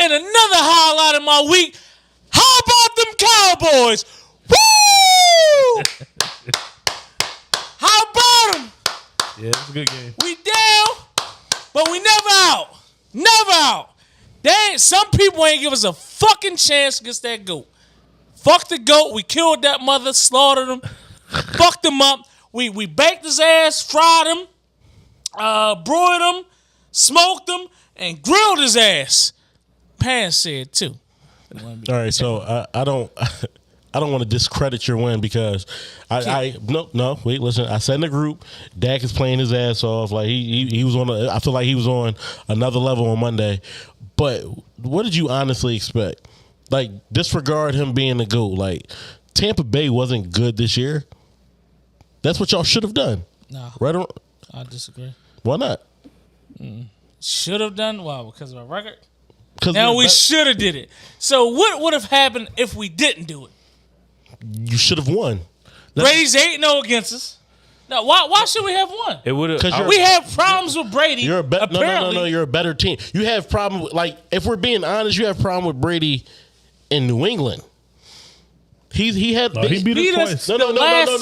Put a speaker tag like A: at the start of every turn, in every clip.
A: And another highlight of my week, how about them Cowboys? Woo! How about them?
B: Yeah, it's a good game.
A: We down, but we never out. Never out. Some people ain't give us a fucking chance against that GOAT. Fuck the GOAT. We killed that mother, slaughtered him, fucked him up. We baked his ass, fried him, broiled him, smoked him, and grilled his ass. Pan said too.
C: All right, so I don't want to discredit your win because wait, listen. I said in the group, Dak is playing his ass off. Like he was on. I feel like he was on another level on Monday. But what did you honestly expect? Like, disregard him being the GOAT. Like, Tampa Bay wasn't good this year. That's what y'all should have done.
A: No,
C: right?
A: I disagree.
C: Why not?
A: Should have done well because of our record.
C: Now
A: we should have did it. So what would have happened if we didn't do it?
C: You should have won.
A: Brady's 8-0 against us. Now, why should we have won?
B: It would have.
A: We have problems with Brady.
C: No. You're a better team. You have problem with, like, if we're being honest, you have problem with Brady in New England. He
B: beat us twice.
C: No.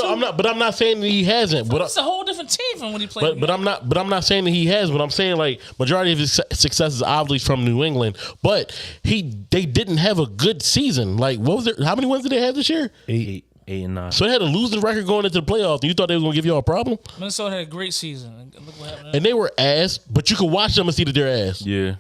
C: I'm not saying that he hasn't. But
A: it's a whole different team from when he played.
C: But I'm not saying that he has. But I'm saying, like, majority of his success is obviously from New England. But they didn't have a good season. Like, what was it? How many wins did they have this year?
B: 8 and 9.
C: So they had a losing record going into the playoffs. And you thought they were going to give y'all a problem?
A: Minnesota had a great season. Look what happened.
C: And they were ass. But you could watch them and see that they're ass.
B: Yeah.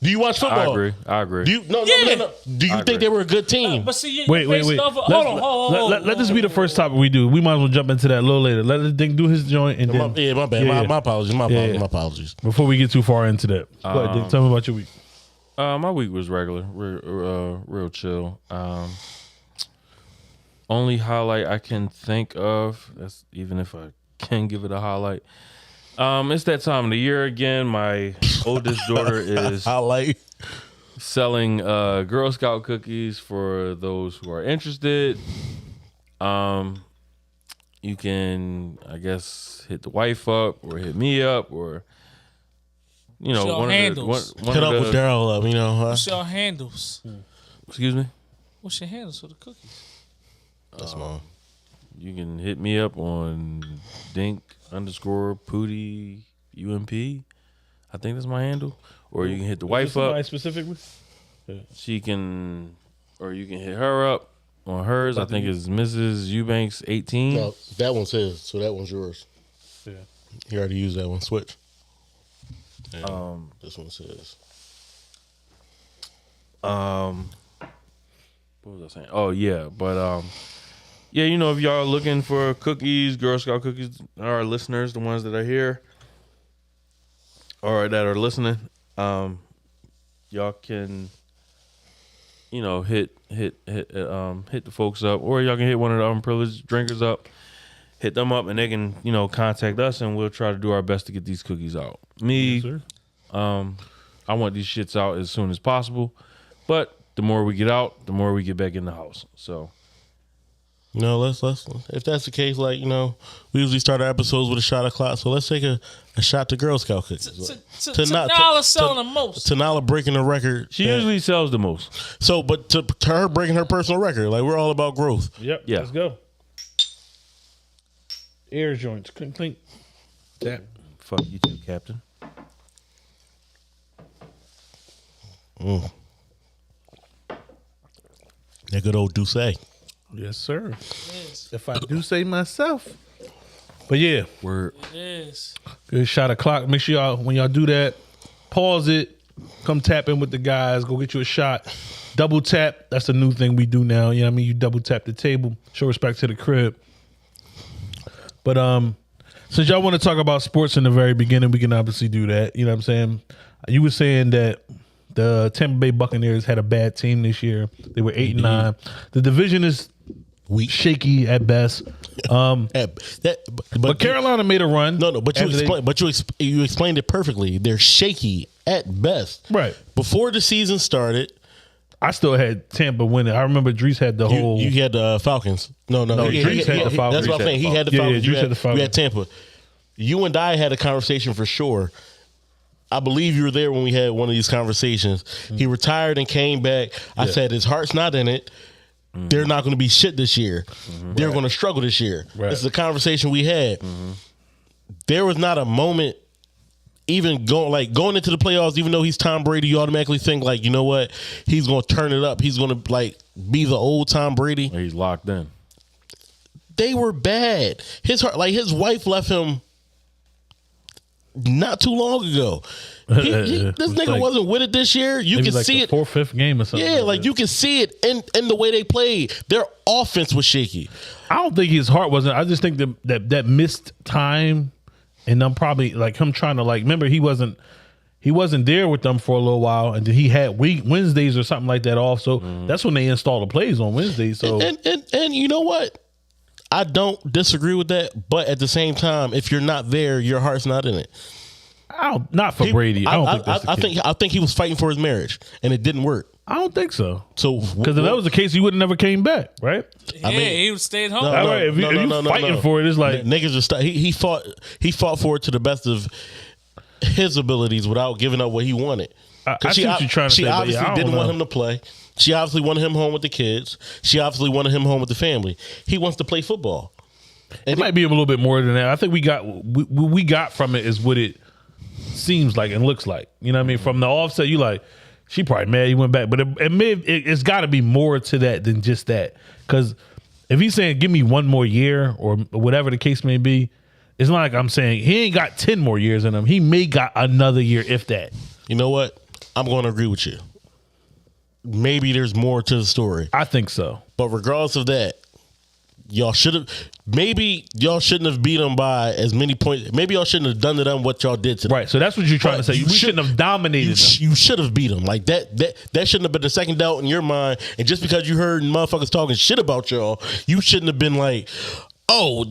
C: Do you watch football?
B: I agree.
C: Do you, no. Do you think they were a good team?
A: But see,
B: wait.
A: Hold on.
B: Let this be the first topic we do. We might as well jump into that a little later. Let the thing do his joint and then.
C: My bad.
B: Yeah.
C: My apologies. My apologies.
B: Before we get too far into that, go ahead, Dick, tell me about your week.
D: My week was regular, real chill. Only highlight I can think of, that's even if I can give it a highlight. It's that time of the year again. My oldest daughter is selling Girl Scout cookies for those who are interested. You can, I guess, hit the wife up or hit me up or
A: one
C: hit up with Daryl up.
A: What's your handles?
D: Excuse me.
A: What's your handles for the cookies?
C: That's mine.
D: You can hit me up on Dink_Pootie UMP. I think that's my handle. Or you can hit the wife up.
B: Specifically?
D: Yeah. She can, or you can hit her up on hers. I think it's Mrs. Eubanks 18.
C: No, that one's his, so that one's yours.
B: Yeah.
C: You already used that one. Switch. And this one's his.
D: What was I saying? Oh yeah, but yeah, if y'all are looking for cookies, Girl Scout cookies, our listeners, the ones that are here or that are listening, y'all can, hit the folks up, or y'all can hit one of the unprivileged drinkers up, hit them up, and they can, contact us, and we'll try to do our best to get these cookies out. Me,
B: Yes,
D: I want these shits out as soon as possible, but the more we get out, the more we get back in the house. So.
C: Let's if that's the case, we usually start our episodes with a shot of clock, so let's take a shot to Girl Scout cookies.
A: Tanala selling the most.
C: Tanala breaking the record.
D: She usually sells the most.
C: So, but to her breaking her personal record, we're all about growth.
B: Yep.
D: Yeah.
B: Let's go. Air joints. Clink, clink.
D: That. Fuck you too, Captain.
C: That good old Douce.
B: Yes, sir. If I do say myself. But yeah.
D: Word.
A: Yes.
B: Good shot of clock. Make sure y'all, when y'all do that, pause it. Come tap in with the guys. Go get you a shot. Double tap. That's a new thing we do now. You know what I mean? You double tap the table. Show respect to the crib. But since y'all want to talk about sports in the very beginning, we can obviously do that. You know what I'm saying? You were saying that the Tampa Bay Buccaneers had a bad team this year. They were 8-9. The division is
C: weak,
B: shaky at best. But Carolina made a run.
C: But you explained it perfectly. They're shaky at best.
B: Right.
C: Before the season started,
B: I still had Tampa winning. I remember Drees had the whole.
C: You had the Falcons. No.
B: Drees had the Falcons.
C: That's what I'm saying. He had the Falcons.
B: Drees had the Falcons.
C: You had Tampa. You and I had a conversation for sure. I believe you were there when we had one of these conversations. He retired and came back. I said his heart's not in it. They're not going to be shit this year. They're going to struggle this year.
B: Right.
C: This is a conversation we had. There was not a moment, even going into the playoffs, even though he's Tom Brady, you automatically think like, you know what? He's going to turn it up. He's going to like be the old Tom Brady.
D: He's locked in.
C: They were bad. His heart, like his wife left him not too long ago. This nigga
B: like,
C: wasn't with it this year. You
B: maybe
C: can
B: like
C: see
B: the
C: it.
B: 4th, 5th game or something.
C: Yeah, like
B: that.
C: you can see it in the way they played. Their offense was shaky.
B: I don't think his heart wasn't. I just think that missed time, and I'm probably like him trying to like. Remember, he wasn't there with them for a little while, and then he had Wednesdays or something like that off. So that's when they install the plays on Wednesdays. So
C: And you know what? I don't disagree with that, but at the same time, if you're not there, your heart's not in it.
B: not for Brady. I don't think that's the case.
C: I think he was fighting for his marriage, and it didn't work.
B: I don't think so.
C: So
B: Because if that was the case, he would have never came back, right?
A: Yeah, he would stay at home.
C: No,
B: All right, if you fighting for it, it's like
C: niggas just he fought for it to the best of his abilities without giving up what he wanted.
B: I see what you're trying to
C: she
B: say, but
C: obviously
B: yeah, I don't
C: didn't want
B: know.
C: him to play. She obviously wanted him home with the kids. She obviously wanted him home with the family. He wants to play football.
B: It might be a little bit more than that. I think we got from it is what it seems like and looks like. You know what I mean? From the offset, you like, she probably mad he went back. But it's got to be more to that than just that. Because if he's saying, give me one more year or whatever the case may be, it's not like I'm saying he ain't got 10 more years in him. He may got another year, if that.
C: You know what? I'm going to agree with you. Maybe there's more to the story.
B: I think so.
C: But regardless of that, y'all shouldn't have beat them by as many points. Maybe y'all shouldn't have done to them what y'all did to them.
B: Right. So that's what you're trying to say. We shouldn't have dominated them.
C: You should have beat them. Like that shouldn't have been the second doubt in your mind. And just because you heard motherfuckers talking shit about y'all, you shouldn't have been like, oh,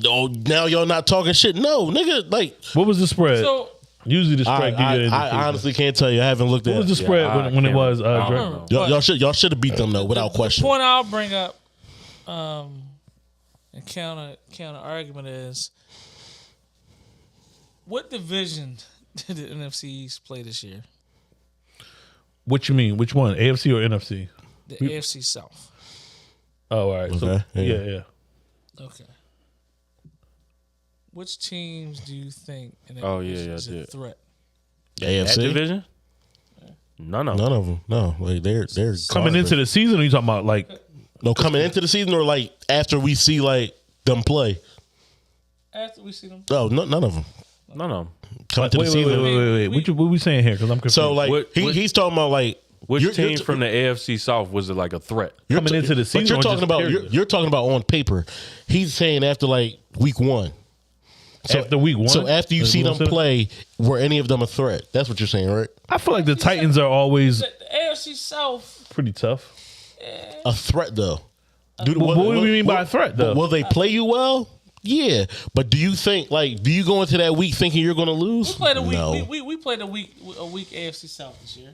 C: now y'all not talking shit. No, nigga, like
B: What was the spread?
A: So
B: Usually the spread give you an
C: I
B: indication.
C: honestly can't tell you. I haven't looked at
B: What was the
C: it.
B: spread
D: I
B: when it
D: can't
B: was?
D: remember.
B: Dre?
D: I don't know.
C: Y'all should have beat them though, without question.
A: The point I'll bring up, and counter argument is, what division did the NFC East play this year?
B: What you mean? Which one? AFC or NFC?
A: The AFC South.
B: Oh, all right. So,
C: Okay, yeah.
B: yeah.
A: Okay. Which teams do you think in that
D: Oh, yeah,
A: division
D: yeah,
A: is
D: I
A: a
D: did.
A: threat?
D: That
C: AFC?
D: division? None of them.
C: None of them. No, like they're
B: Coming into the season, or you talking about like
C: coming into the season, or like after we see like them play.
A: After we see them.
C: No, none of them.
D: None of them.
C: Coming to the
B: wait,
C: season.
B: wait. What we saying here? Because I'm confused.
C: So like
D: What-
C: he's talking about like
D: Which
C: you're-
D: team
C: you're-
D: from the AFC South was it like a threat?
C: you're
B: coming into the season,
C: But you're
B: or
C: talking
B: just
C: about
B: period?
C: you're talking about on paper. He's saying after like week one. So
B: After week one?
C: So after you
B: Like,
C: see
B: we
C: them
B: gonna say-
C: play, were any of them a threat? That's what you're saying, right?
B: I feel like the Titans are always
A: The AFC South.
B: pretty tough.
C: A threat though.
B: What do you mean by a threat, though?
C: Will they play you well? Yeah, but do you think do you go into that week thinking you're going to lose?
A: We played a week.
C: No,
A: We played a week AFC South this year.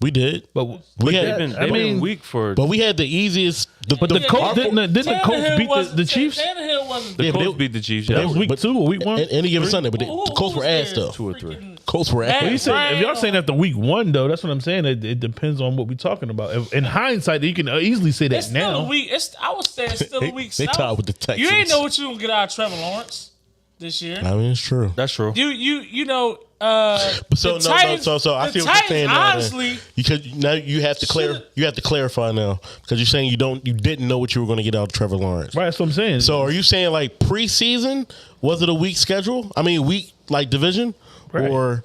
C: we did.
B: But
C: We
D: They've
C: had,
D: been,
B: I
D: they've been
B: mean-
D: weak for.
C: but we had the easiest.
B: the coach didn't the coach beat the Chiefs?
A: Tannehill wasn't.
D: the
C: yeah, but
D: Colts
C: they-
D: beat the Chiefs.
B: That
D: Yeah.
B: was week
C: but-
B: 2 or week 1?
C: Any given Sunday, but the Colts were ass though.
D: 2 or 3.
C: Colts were
A: Hey,
C: ass.
B: You said, if y'all
A: Ryan-
B: saying after week 1 though, that's what I'm saying. It depends on what we're talking about. In hindsight, you can easily say that
A: It's still a
B: now.
A: week. I would say it's still a week.
C: They
A: South.
C: tied with the Texans.
A: You ain't know what you gonna get out of Trevor Lawrence this year.
C: I mean, it's true.
D: That's true.
A: You know.
C: But so
A: the
C: no,
A: Titans,
C: so I
A: the
C: see what
A: Titans,
C: you're saying now. then.
A: honestly,
C: Because now you have to you have to clarify now because you're saying you didn't know what you were going to get out of Trevor Lawrence.
B: Right, that's what I'm saying.
C: So are you saying like preseason was it a weak schedule? I mean weak like division
B: Right.
C: or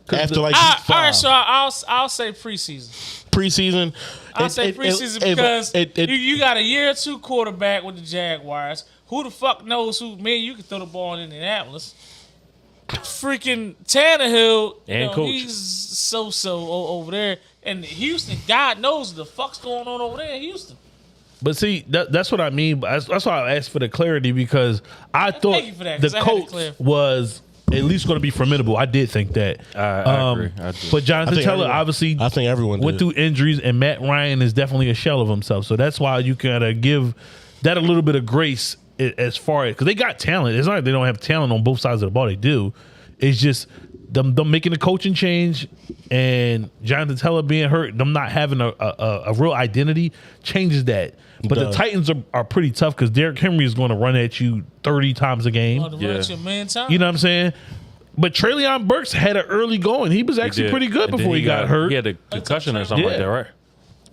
B: 'Cause
C: after
B: the-
C: like
A: all
C: week 5?
A: right. So I'll say preseason.
C: Preseason.
A: I'll say preseason because you got a year or two quarterback with the Jaguars. Who the fuck knows who? Man, you can throw the ball in Indianapolis. Freaking Tannehill,
D: And coach.
A: he's so over there. And Houston, God knows what the fuck's going on over there in Houston.
B: But see, that's what I mean. That's why I asked for the clarity because I thought
A: thank you for that,
B: the
A: 'cause I had it
B: coach
A: clear.
B: was at least going to be formidable. I did think that.
D: I agree. I do.
B: But Jonathan
C: think
B: Taylor
C: everyone-
B: obviously
C: I think everyone
B: went
C: did.
B: through injuries, and Matt Ryan is definitely a shell of himself. So that's why you gotta give that a little bit of grace as far as because they got talent. It's not like they don't have talent on both sides of the ball. They do. It's just them making a coaching change and Jonathan Taylor being hurt, them not having a real identity changes that. But the Titans are pretty tough because Derrick Henry is going to run at you 30 times a game.
A: You
B: know what I'm saying? But Treylon Burks had an early going. He was actually pretty good before he got hurt.
D: He had a concussion or something like that, right?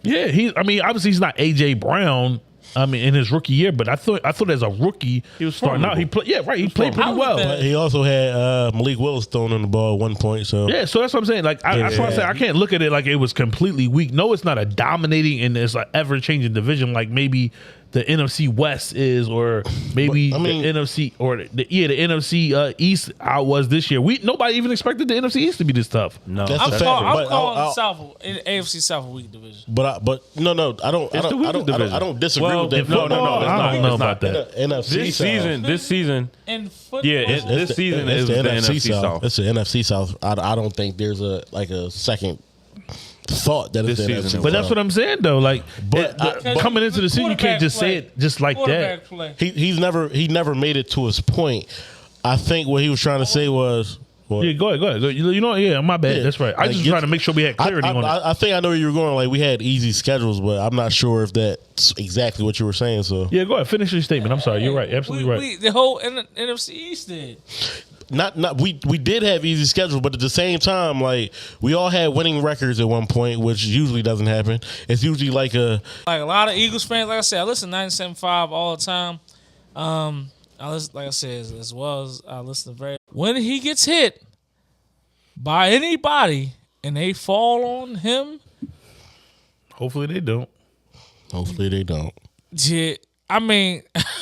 B: Yeah, obviously he's not AJ Brown. In his rookie year, but I thought as a rookie
D: he was
B: starting out, he played. Yeah, right. He played pretty well.
C: But he also had Malik Willis throwing on the ball at one point. So
B: yeah, so that's what I'm saying. Like that's why I say I can't look at it like it was completely weak. No, it's not a dominating and it's an ever changing division like maybe the NFC West is, or maybe the NFC or the NFC East out was this year. Nobody even expected the NFC East to be this tough.
D: No,
A: I'm calling the South AFC South a weak division.
C: But no, I don't disagree with that.
D: No,
B: I don't know about that.
C: NFC
D: this season,
A: in football,
D: this season is the NFC South.
C: It's the NFC South. I don't think there's a second thought that it's the NFC South.
B: But that's what I'm saying though. Like, but coming into the season, you can't just say it just like that.
C: He never made it to his point. I think what he was trying to say was. What?
B: Yeah, go ahead. You know, yeah, my bad. Yeah. That's right. I just trying to make sure we had clarity on it.
C: I think I know where you were going. Like, we had easy schedules, but I'm not sure if that's exactly what you were saying. So
B: yeah, go ahead. Finish your statement. I'm sorry. You're right. Absolutely right.
A: The whole NFC East did.
C: We did have easy schedules, but at the same time, like, we all had winning records at one point, which usually doesn't happen. It's usually like a
A: lot of Eagles fans. Like I said, I listen to 97.5 all the time. I listen, like I said, as well as I listen to when he gets hit by anybody and they fall on him.
B: Hopefully they don't.
A: Yeah, I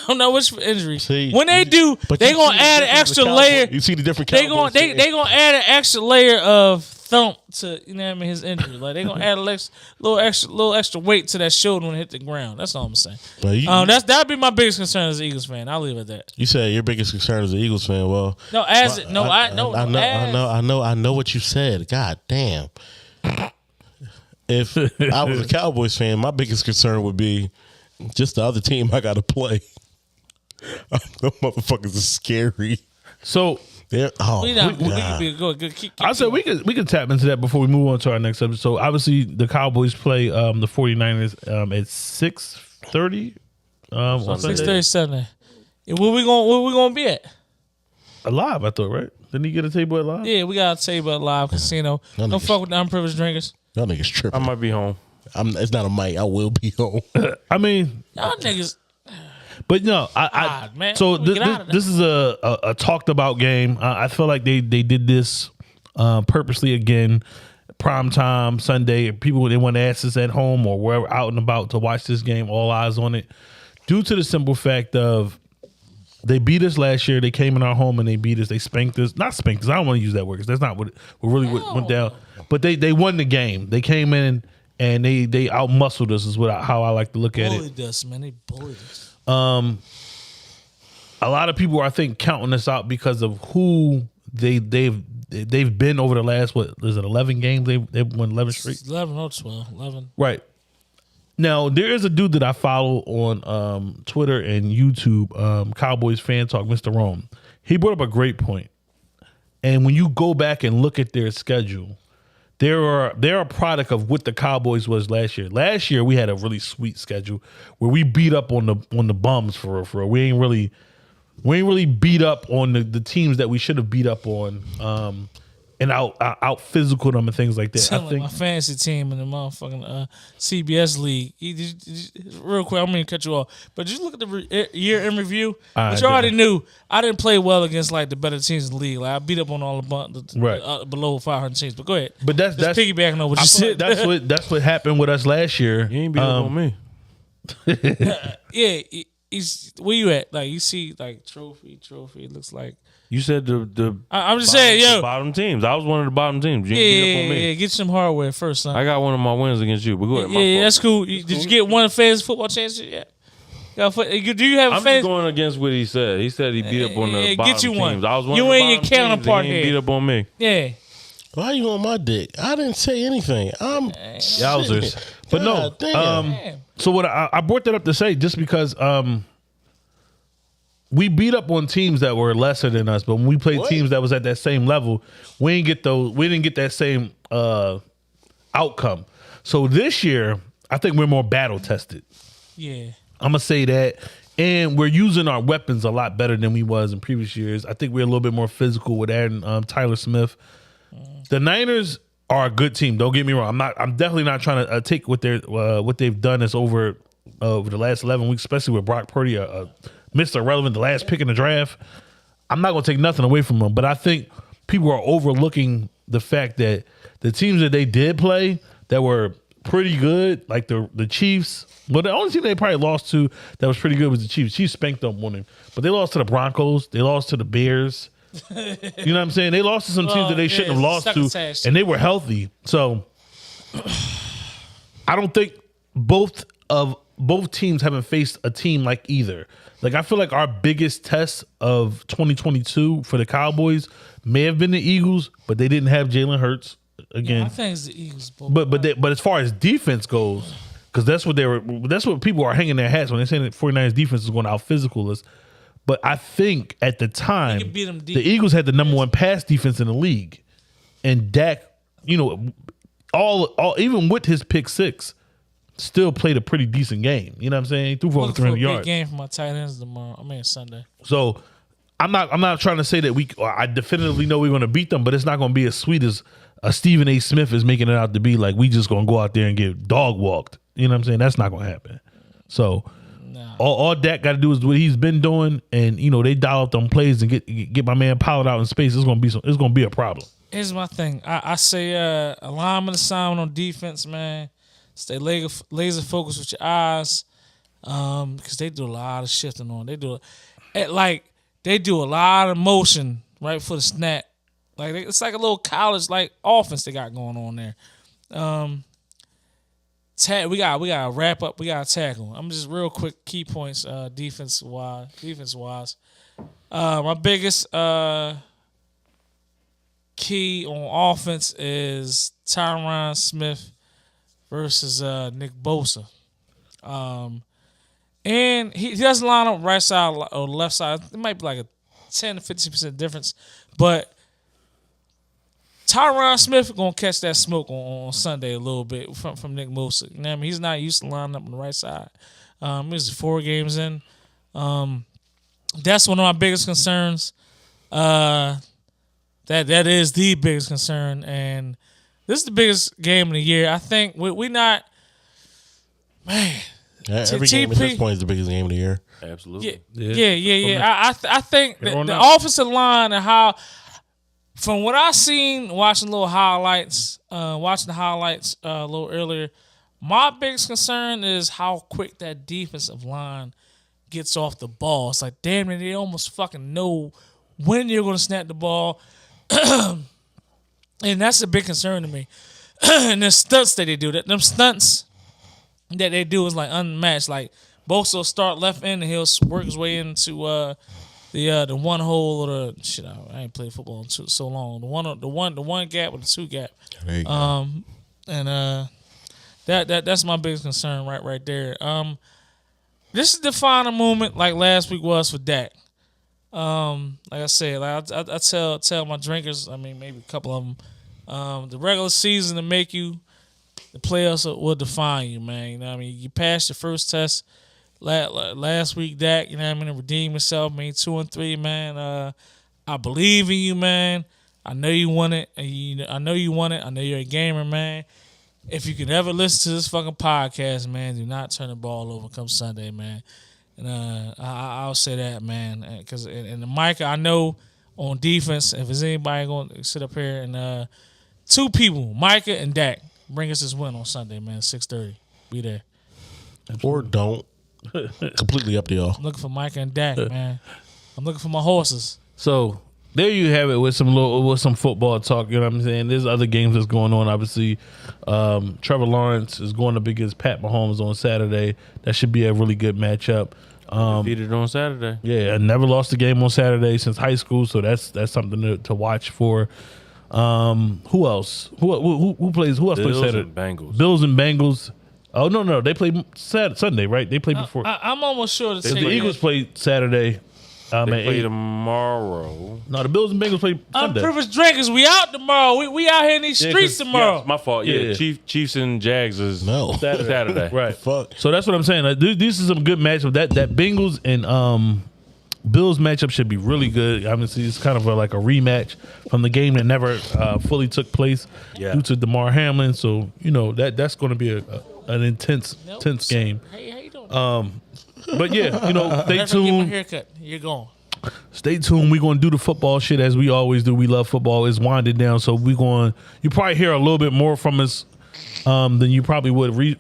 A: don't know which injury.
C: See,
A: when they do, they gonna add an extra layer.
C: You see the different.
A: They gonna add an extra layer of thump to his injury. Like they gonna add a little extra weight to that shoulder when it hit the ground. That's all I'm saying. That'd be my biggest concern as an Eagles fan. I'll leave it at that.
C: You said your biggest concern as an Eagles fan. Well,
A: I
C: know what you said. God damn. If I was a Cowboys fan, my biggest concern would be just the other team I got to play. Those motherfuckers are scary.
B: So I said we could tap into that before we move on to our next episode. So obviously the Cowboys play the 49ers at 6:30.
A: 6:30 Sunday. Where we gonna be at?
B: Alive, I thought, right? Didn't he get a table at Live?
A: Yeah, we got a table at Live Casino. Don't fuck with the unprivileged drinkers.
C: Y'all niggas tripping.
D: I might be home.
C: It's not a mic. I will be home.
A: Y'all niggas.
B: But no,
A: man.
B: So this is a talked about game. I feel like they did this purposely again. Prime time Sunday. People they want to ask us at home or wherever out and about to watch this game. All eyes on it. Due to the simple fact of they beat us last year. They came in our home and they beat us. They spanked us. Not spanked us. I don't want to use that word because that's not what really went down. But they won the game. They came in and they outmuscled us. Is how I like to look at it.
A: Bullied us, man. They bullied us.
B: A lot of people are, I think, counting us out because of who they've been over the last 11 games? They've won 11 straight.
A: 11 or 12, 11.
B: Right. Now there is a dude that I follow on Twitter and YouTube, Cowboys Fan Talk, Mr. Rome. He brought up a great point. And when you go back and look at their schedule, they're a product of what the Cowboys was last year. Last year we had a really sweet schedule where we beat up on the bums for real. We ain't really beat up on the teams that we should have beat up on, and out physical them and things like that. I think
A: my fantasy team in the motherfucking CBS league. Real quick, I'm gonna cut you off, but just look at the year in review. But you already knew I didn't play well against like the better teams in the league. Like I beat up on all the below 500 teams. But go ahead.
B: But that's
A: piggybacking on what you said.
B: That's what happened with us last year.
D: You ain't beat up on me.
A: Yeah. He's where you at? Like you see, like trophy. It looks like
D: you said the.
A: I'm just saying, yo,
D: bottom teams. I was one of the bottom teams. You ain't beat up on me.
A: Yeah. Get some hardware first, son.
D: I got one of my wins against you, but go ahead.
A: Yeah, that's cool. Did you get one fantasy football championship yet? Do you have?
D: I'm just going against what he said. He said he beat up on the bottom
A: get you
D: teams.
A: One.
D: I was one
A: you
D: of the
A: ain't your
D: bottom
A: counterpart
D: teams, and he
A: here.
D: ain't beat up on me.
A: Yeah.
C: Why are you on my dick? I didn't say anything. I'm
B: yowzers. But no.
C: Damn.
B: So what I brought that up to say just because we beat up on teams that were lesser than us, but when we played teams that was at that same level, we didn't get that same outcome. So this year, I think we're more battle tested.
A: Yeah.
B: I'm gonna say that, and we're using our weapons a lot better than we was in previous years. I think we're a little bit more physical with adding Tyler Smith. The Niners are a good team. Don't get me wrong. I'm definitely not trying to take what they've done as over the last 11 weeks, especially with Brock Purdy, Mr. Irrelevant, the last pick in the draft. I'm not gonna take nothing away from them, but I think people are overlooking the fact that the teams that they did play that were pretty good, like the Chiefs. Well, the only team they probably lost to that was pretty good was the Chiefs. Chiefs spanked them on them, but they lost to the Broncos. They lost to the Bears. You know what I'm saying? They lost to some teams that they shouldn't have lost to, and they were healthy. So I don't think both teams haven't faced a team like either. Like, I feel like our biggest test of 2022 for the Cowboys may have been the Eagles, but they didn't have Jalen Hurts again.
A: Yeah, I think it's the Eagles.
B: But as far as defense goes, because that's what people are hanging their hats when they say that 49ers defense is going to out physical us. But I think at the time,
A: beat them deep.
B: the Eagles had the number one pass defense in the league, and Dak, all even with his pick six, still played a pretty decent game. You know what I'm saying? He threw for over 300 yards.
A: Big game for my tight ends tomorrow. Sunday.
B: So I'm not trying to say that I definitively know we're going to beat them, but it's not going to be as sweet as Stephen A. Smith is making it out to be. Like, we just going to go out there and get dog walked. You know what I'm saying? That's not going to happen. So all Dak got to do is what he's been doing, and they dial up them plays and get my man Pollard out in space. It's going to be a problem.
A: Here's my thing. I say alignment assignment on defense, man. Stay laser focused with your eyes, because they do a lot of shifting on. They do a lot of motion right for the snap. Like, it's like a little college offense they got going on there. We got wrap up. We got to tackle. I'm just real quick key points defense wise. My biggest key on offense is Tyron Smith versus Nick Bosa. And he doesn't line up right side or left side. It might be like a 10 to 50% difference, but Tyron Smith gonna catch that smoke on Sunday a little bit from Nick Bosa. You know what I mean? He's not used to lining up on the right side. This is 4 games in. That's one of my biggest concerns. That is the biggest concern, and this is the biggest game of the year. I think we not, man.
C: Yeah, every game at this point is the biggest game of the year.
D: Absolutely.
A: Yeah. I think the offensive line and how, from what I seen watching the highlights a little earlier, my biggest concern is how quick that defensive line gets off the ball. It's like, damn it, they almost fucking know when you're going to snap the ball. And that's a big concern to me. And the stunts that they do, them stunts that they do is like unmatched. Like, Bosa will start left end and he'll work his way into the one hole or the shit. I ain't played football in so long. The one gap or the 2 gap.
C: There you go.
A: And that's my biggest concern right there. This is the final moment, like last week was for Dak. Like I said, I tell my drinkers, I mean, maybe a couple of them, the regular season to make you, the playoffs will define you, man. You know what I mean? You passed your first test last week, Dak, you know what I mean, to redeem yourself, made 2-3, man. I believe in you, man. I know you want it. I know you want it. I know you're a gamer, man. If you could ever listen to this fucking podcast, man, do not turn the ball over come Sunday, man. And I'll say that, man, because and the Micah, I know on defense, if there's anybody going to sit up here and 2 people, Micah and Dak, bring us this win on Sunday, man, 6:30. Be there.
C: Or don't. Completely up to y'all.
A: I'm looking for Micah and Dak, man. I'm looking for my horses.
B: So there you have it with some football talk. You know what I'm saying? There's other games that's going on. Obviously, Trevor Lawrence is going up against Pat Mahomes on Saturday. That should be a really good matchup.
D: Defeated on Saturday.
B: Yeah, I never lost a game on Saturday since high school, so that's something to watch for. Who else? Who plays? Who else plays Saturday?
D: And Bengals.
B: Bills and Bengals. Oh no, they played Sunday, right? They played before.
A: I'm almost sure
B: the Eagles played Saturday.
D: They
B: Man,
D: play
B: hey,
D: tomorrow.
B: no, the Bills and Bengals play Sunday.
A: Unprivileged drinkers, we out tomorrow. We out here in these
B: Yeah,
A: streets
B: 'cause-
A: tomorrow.
D: Yeah, my fault. Yeah,
B: Yeah.
D: Chiefs and Jags is
C: No.
D: Saturday.
B: Right.
C: Fuck.
B: So that's what I'm saying. Like, these is some good matchups. That Bengals and Bills matchup should be really good. Obviously, it's kind of like a rematch from the game that never fully took place
D: Yeah.
B: due to DeMar Hamlin. So that's going to be an intense game.
A: Hey, how you doing?
B: But yeah, stay
A: Never get my
B: tuned.
A: haircut. You're gone.
B: Stay tuned. We're going to do the football shit as we always do. We love football. It's winding down, so you probably hear a little bit more from us than you probably would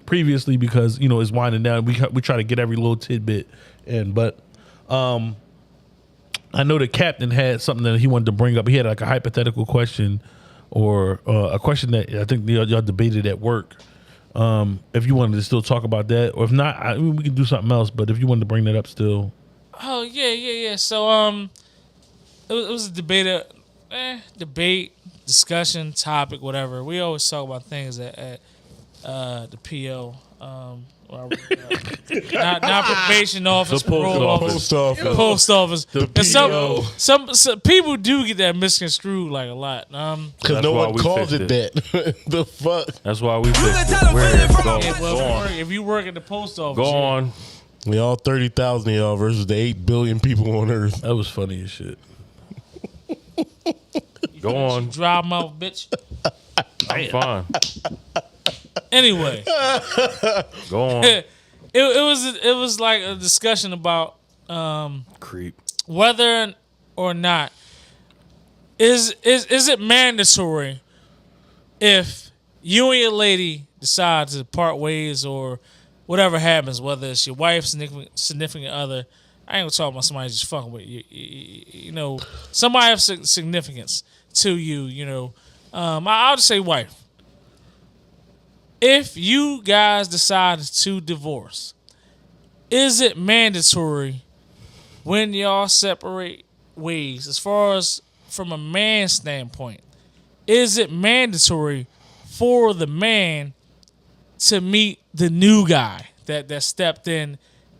B: previously because it's winding down. We try to get every little tidbit in, but I know the captain had something that he wanted to bring up. He had like a hypothetical question or a question that I think y'all debated at work. If you wanted to still talk about that, or if not, we can do something else. But if you wanted to bring that up still.
A: Oh yeah. So it was a debate, discussion, topic, whatever. We always talk about things at the PO. Not probation office,
D: The post
A: parole
D: office.
A: office,
C: Post office.
A: post office.
B: The
A: And
B: PO.
A: some people do get that misconstrued like a lot.
C: Because
D: That's
C: no
D: why
C: one
D: we
C: calls
D: fixed
C: it that. The fuck?
D: That's why we fixed it. Go,
A: Yeah, well,
D: go on.
A: if you work at the post office,
D: Go
A: yeah.
D: on.
C: We all 30,000 of y'all versus the 8 billion people on Earth.
B: That was funny as shit.
D: Go on.
A: Dry mouth, bitch.
D: I'm fine.
A: Anyway,
D: Go on.
A: it was like a discussion about
D: Creep.
A: whether or not is it mandatory if you and your lady decide to part ways or whatever happens, whether it's your wife, significant other. I ain't gonna talk about somebody just fucking with you. You know, somebody of significance to you. You know, I'll just say wife. If you guys decide to divorce, is it mandatory when y'all separate ways, as far as from a man's standpoint, is it mandatory for the man to meet the new guy that stepped in,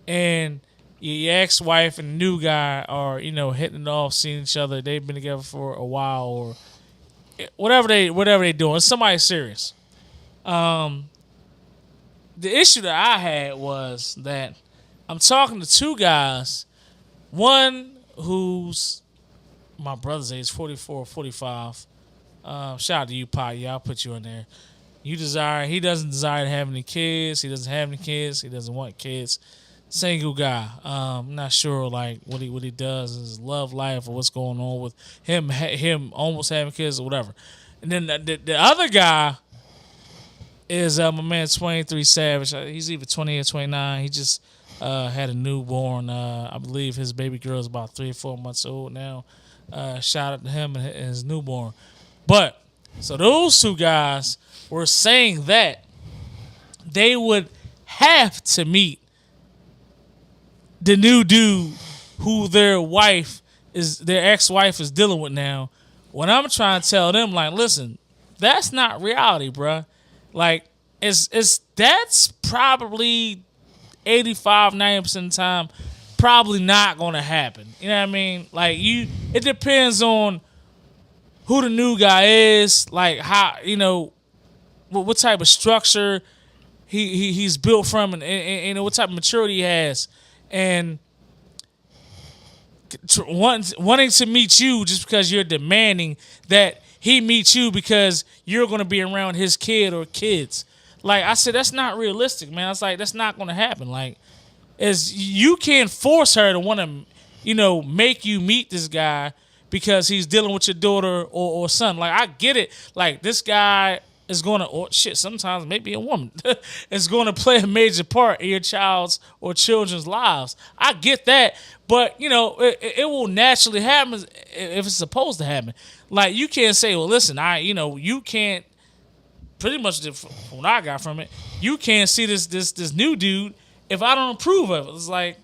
A: and your ex-wife and the new guy are, hitting it off, seeing each other, they've been together for a while, or whatever they doing, it's somebody serious. The issue that I had was that I'm talking to two guys, one who's my brother's age, 44, 45. Shout out to you, Pot. Yeah, I'll put you in there. He doesn't desire to have any kids. He doesn't have any kids. He doesn't want kids. Single guy. I'm not sure like what he does in his love life or what's going on with him almost having kids or whatever. And then the other guy is my man 23 Savage. He's either 20 or 29. He just had a newborn. I believe his baby girl is about 3 or 4 months old now. Shout out to him and his newborn. But so those two guys were saying that they would have to meet the new dude who their ex-wife is dealing with now. When I'm trying to tell them, like, listen, that's not reality, bruh. Like, that's probably 85-90% of the time probably not gonna happen. You know what I mean? Like, it depends on who the new guy is, like how, what type of structure he's built from, and what type of maturity he has, and wanting to meet you just because you're demanding that he meet you because you're going to be around his kid or kids. Like I said, that's not realistic, man. I was like, that's not going to happen. Like, you can't force her to want to, make you meet this guy because he's dealing with your daughter or son. Like, I get it. Like, this guy is going to, or shit, sometimes maybe a woman is going to play a major part in your child's or children's lives. I get that. But, it will naturally happen if it's supposed to happen. Like, you can't say, well, listen, you can't, pretty much what I got from it, you can't see this new dude if I don't approve of it. It's like,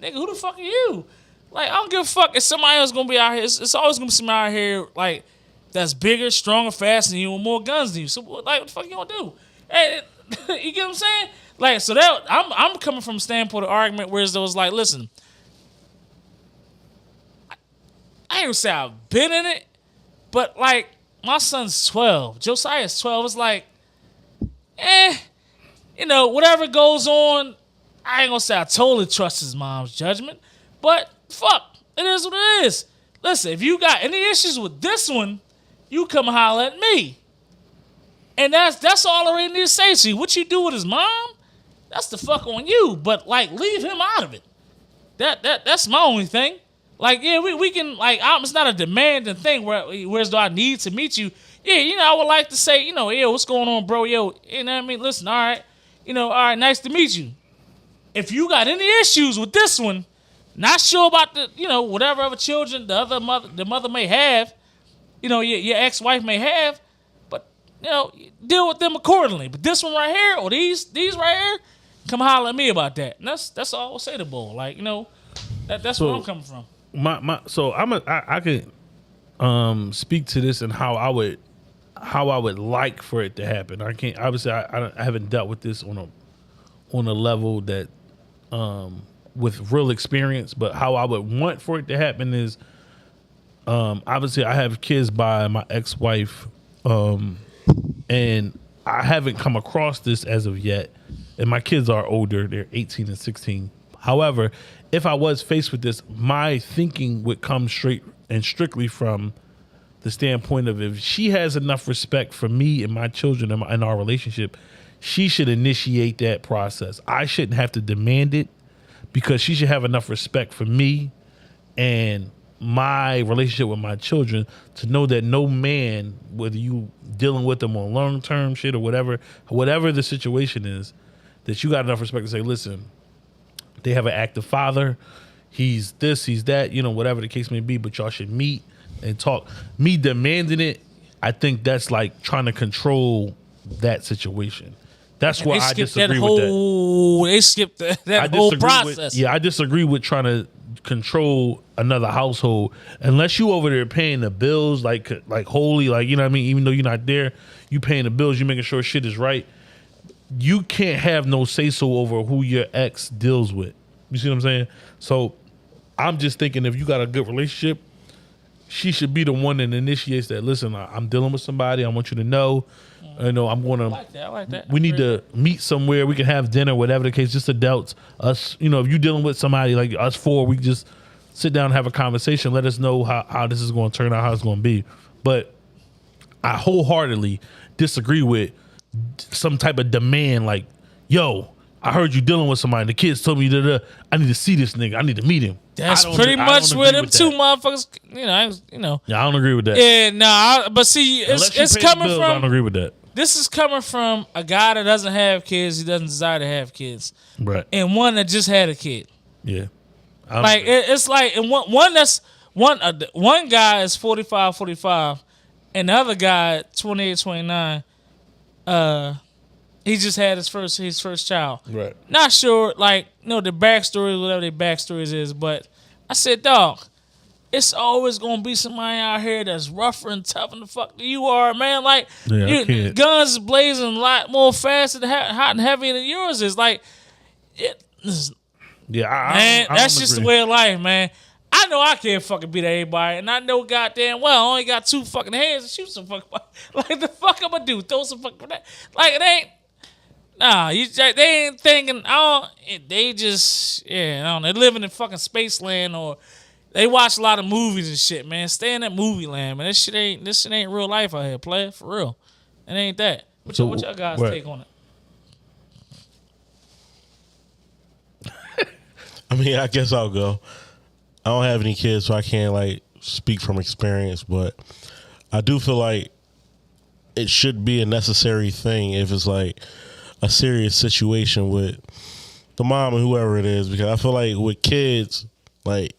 A: nigga, who the fuck are you? Like, I don't give a fuck if somebody else gonna be out here. It's always gonna be somebody out here like that's bigger, stronger, faster than you, with more guns than you. So, like, what the fuck you gonna do? Hey, you get what I'm saying? Like, so that I'm coming from a standpoint of argument where it was like, listen, I ain't gonna say I've been in it, but like my son's 12, Josiah's 12. It's like, whatever goes on, I ain't gonna say I totally trust his mom's judgment, but fuck, it is what it is. Listen, if you got any issues with this one, you come holler at me. And that's all I really need to say to you. What you do with his mom, that's the fuck on you. But like, leave him out of it. That's my only thing. Like, yeah, we can, like, it's not a demanding thing whereas do I need to meet you. Yeah, I would like to say, yo, what's going on, bro? Yo, you know what I mean? Listen, all right, all right, nice to meet you. If you got any issues with this one, not sure about the, whatever other children the mother may have, your ex-wife may have, but, deal with them accordingly. But this one right here, or these right here, come holler at me about that. And that's all I'll say to Bull. Like, that's where I'm coming from.
B: I can speak to this and how I would like for it to happen. I can't, obviously I haven't dealt with this on a level that with real experience, but how I would want for it to happen is obviously I have kids by my ex-wife, and I haven't come across this as of yet, and my kids are older, they're 18 and 16. However, if I was faced with this, my thinking would come straight and strictly from the standpoint of, if she has enough respect for me and my children and our relationship, she should initiate that process. I shouldn't have to demand it, because she should have enough respect for me and my relationship with my children to know that no man, whether you dealing with them on long-term shit or whatever the situation is, that you got enough respect to say, listen, they have an active father, he's this, he's that, whatever the case may be, but y'all should meet and talk. Me demanding it, I think that's like trying to control that situation. That's why I disagree with that.
A: They skipped that whole process.
B: I disagree with trying to control another household unless you over there paying the bills like wholly, like, you know what I mean? Even though you're not there, you paying the bills, you making sure shit is right. You can't have no say-so over who your ex deals with. You see what I'm saying? So I'm just thinking, if you got a good relationship, she should be the one that initiates that. Listen, I'm dealing with somebody. I want you to know. I'm going to.
A: I like that.
B: We need to meet somewhere. We can have dinner, whatever the case. Just adults. Us, if you're dealing with somebody like us four, we just sit down and have a conversation. Let us know how this is going to turn out, how it's going to be. But I wholeheartedly disagree with some type of demand, like, yo, I heard you dealing with somebody. The kids told me that I need to see this nigga. I need to meet him.
A: That's pretty much where them two motherfuckers,
B: Yeah, I don't agree with that.
A: Yeah, no, but see, it's coming from.
B: I don't agree with that.
A: This is coming from a guy that doesn't have kids. He doesn't desire to have kids.
B: Right.
A: And one that just had a kid.
B: Yeah.
A: It's like, and one guy is 45, and the other guy 28, 29. He just had his first child.
B: Right.
A: Not sure, like, the backstory, whatever their backstories is, but I said, dog, it's always gonna be somebody out here that's rougher and tougher than the fuck you are, man. Like, guns blazing a lot more fast and hot and heavy than yours is. Like, that's just the way of life, man. I know I can't fucking beat everybody, and I know goddamn well I only got 2 fucking hands to shoot some fucking. Like, the fuck I'm gonna do? Throw some fucking. Like, it ain't. Nah, they ain't thinking. They just, they living in fucking Spaceland, or they watch a lot of movies and shit, man. Stay in that movie land, man. This shit ain't real life out here, player, for real. It ain't that. What y'all guys take on it?
C: I mean, I guess I'll go. I don't have any kids, so I can't speak from experience, but I do feel like it should be a necessary thing if it's like a serious situation with the mom and whoever it is, because I feel like with kids, like,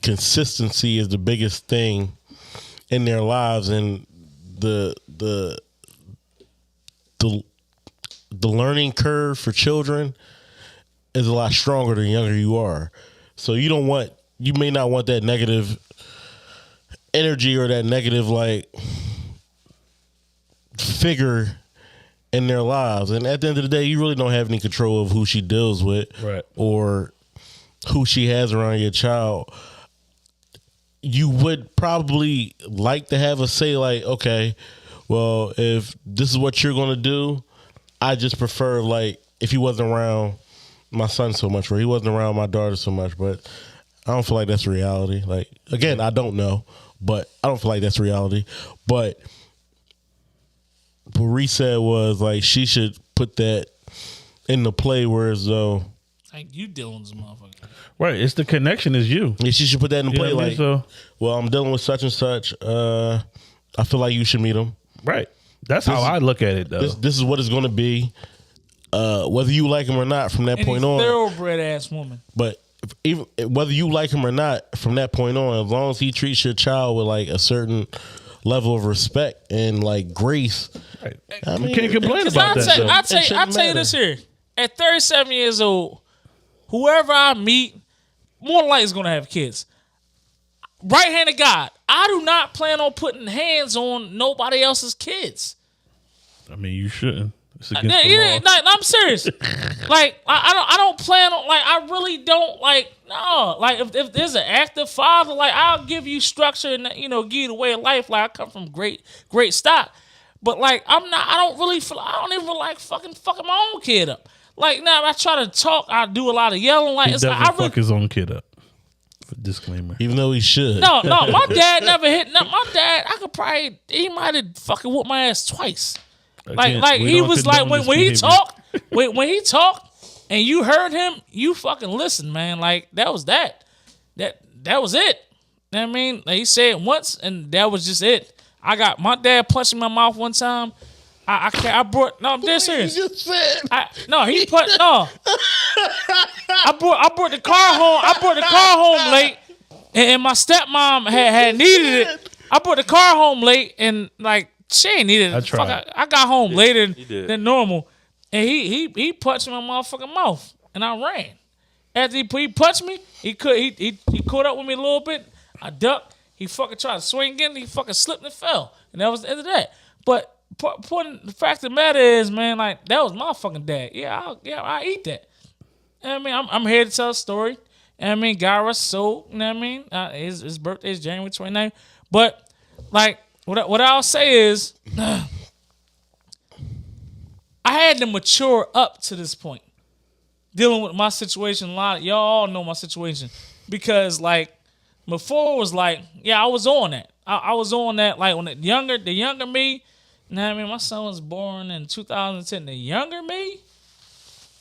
C: consistency is the biggest thing in their lives, and the learning curve for children is a lot stronger the younger you are. So you may not want that negative energy or that negative figure in their lives. And at the end of the day, you really don't have any control of who she deals with,
B: right,
C: or who she has around your child. you would probably like to have a say, like, okay, well, if this is what you're gonna do, I just prefer, like, if he wasn't around my son so much, or he wasn't around my daughter so much. But I don't feel like that's reality. Like, again, I don't know, but I don't feel like that's reality. But what Reese said was, like, she should put that into play, whereas though,
A: Like, you dealing with this motherfucker.
B: Right. It's the connection is you.
C: yeah, she should put that into
B: You
C: play.
B: know what I
C: Like,
B: mean? So,
C: well, I'm dealing with such and such. I feel like you should meet him.
B: right. That's how I look at it, though.
C: This is what it's going to be. Whether you like him or not, from that
A: And
C: point
A: he's
C: on.
A: thoroughbred ass woman.
C: But even whether you like him or not, from that point on, as long as he treats your child with, like, a certain level of respect and, like, grace,
B: Right.
C: I mean,
B: You can't complain
A: Because
B: about that, though.
A: I'll
C: It
A: tell
C: shouldn't
A: you this
C: matter.
A: here. At 37 years old, whoever I meet, more than likely is going to have kids. Right hand of God. I do not plan on putting hands on nobody else's kids.
B: I mean, you shouldn't. It's against the
A: Yeah,
B: law.
A: I'm serious. Like, I don't plan on, like, I really don't, like, no. Like, if there's an active father, like, I'll give you structure and, you know, give you the way of life. Like, I come from great stock. But, like, I don't even like fucking my own kid up. Like, now, I try to talk, I do a lot of yelling. Like,
B: He
A: it's
B: doesn't
A: like, I really,
B: fuck his own kid up. Disclaimer.
C: even though he should.
A: no, my dad never hit, no, my dad, he might have fucking whooped my ass twice. Like
B: We
A: he
B: don't
A: was like
B: condone
A: when
B: this
A: he
B: behavior.
A: talked, when he talked, and you heard him, you fucking listen, man. Like that was that was it. You know what I mean, like, he said it once, and that was just it. I got my dad punched in my mouth one time. I brought no, I'm dead serious.
C: You just said.
A: I brought the car home. I brought the car home late, and my stepmom had needed it. I brought the car home late, and like she ain't needed it.
B: I tried.
A: I got home later
D: did.
A: than normal, and he punched me in my motherfucking mouth, and I ran. After he punched me, he caught up with me a little bit. I ducked. He fucking tried to swing again. He fucking slipped and fell, and that was the end of that. But the fact of the matter is, man, like, that was my fucking dad. I eat that. You know what I mean, I'm here to tell a story. You know what I mean, God rest his soul. You know what I mean? His birthday is January 29th. But, like, what I'll say is, I had to mature up to this point. Dealing with my situation, a lot of y'all all know my situation. Because, like, before it was like, yeah, I was on that. I was on that, like, when the younger me, you know what I mean? My son was born in 2010. The younger me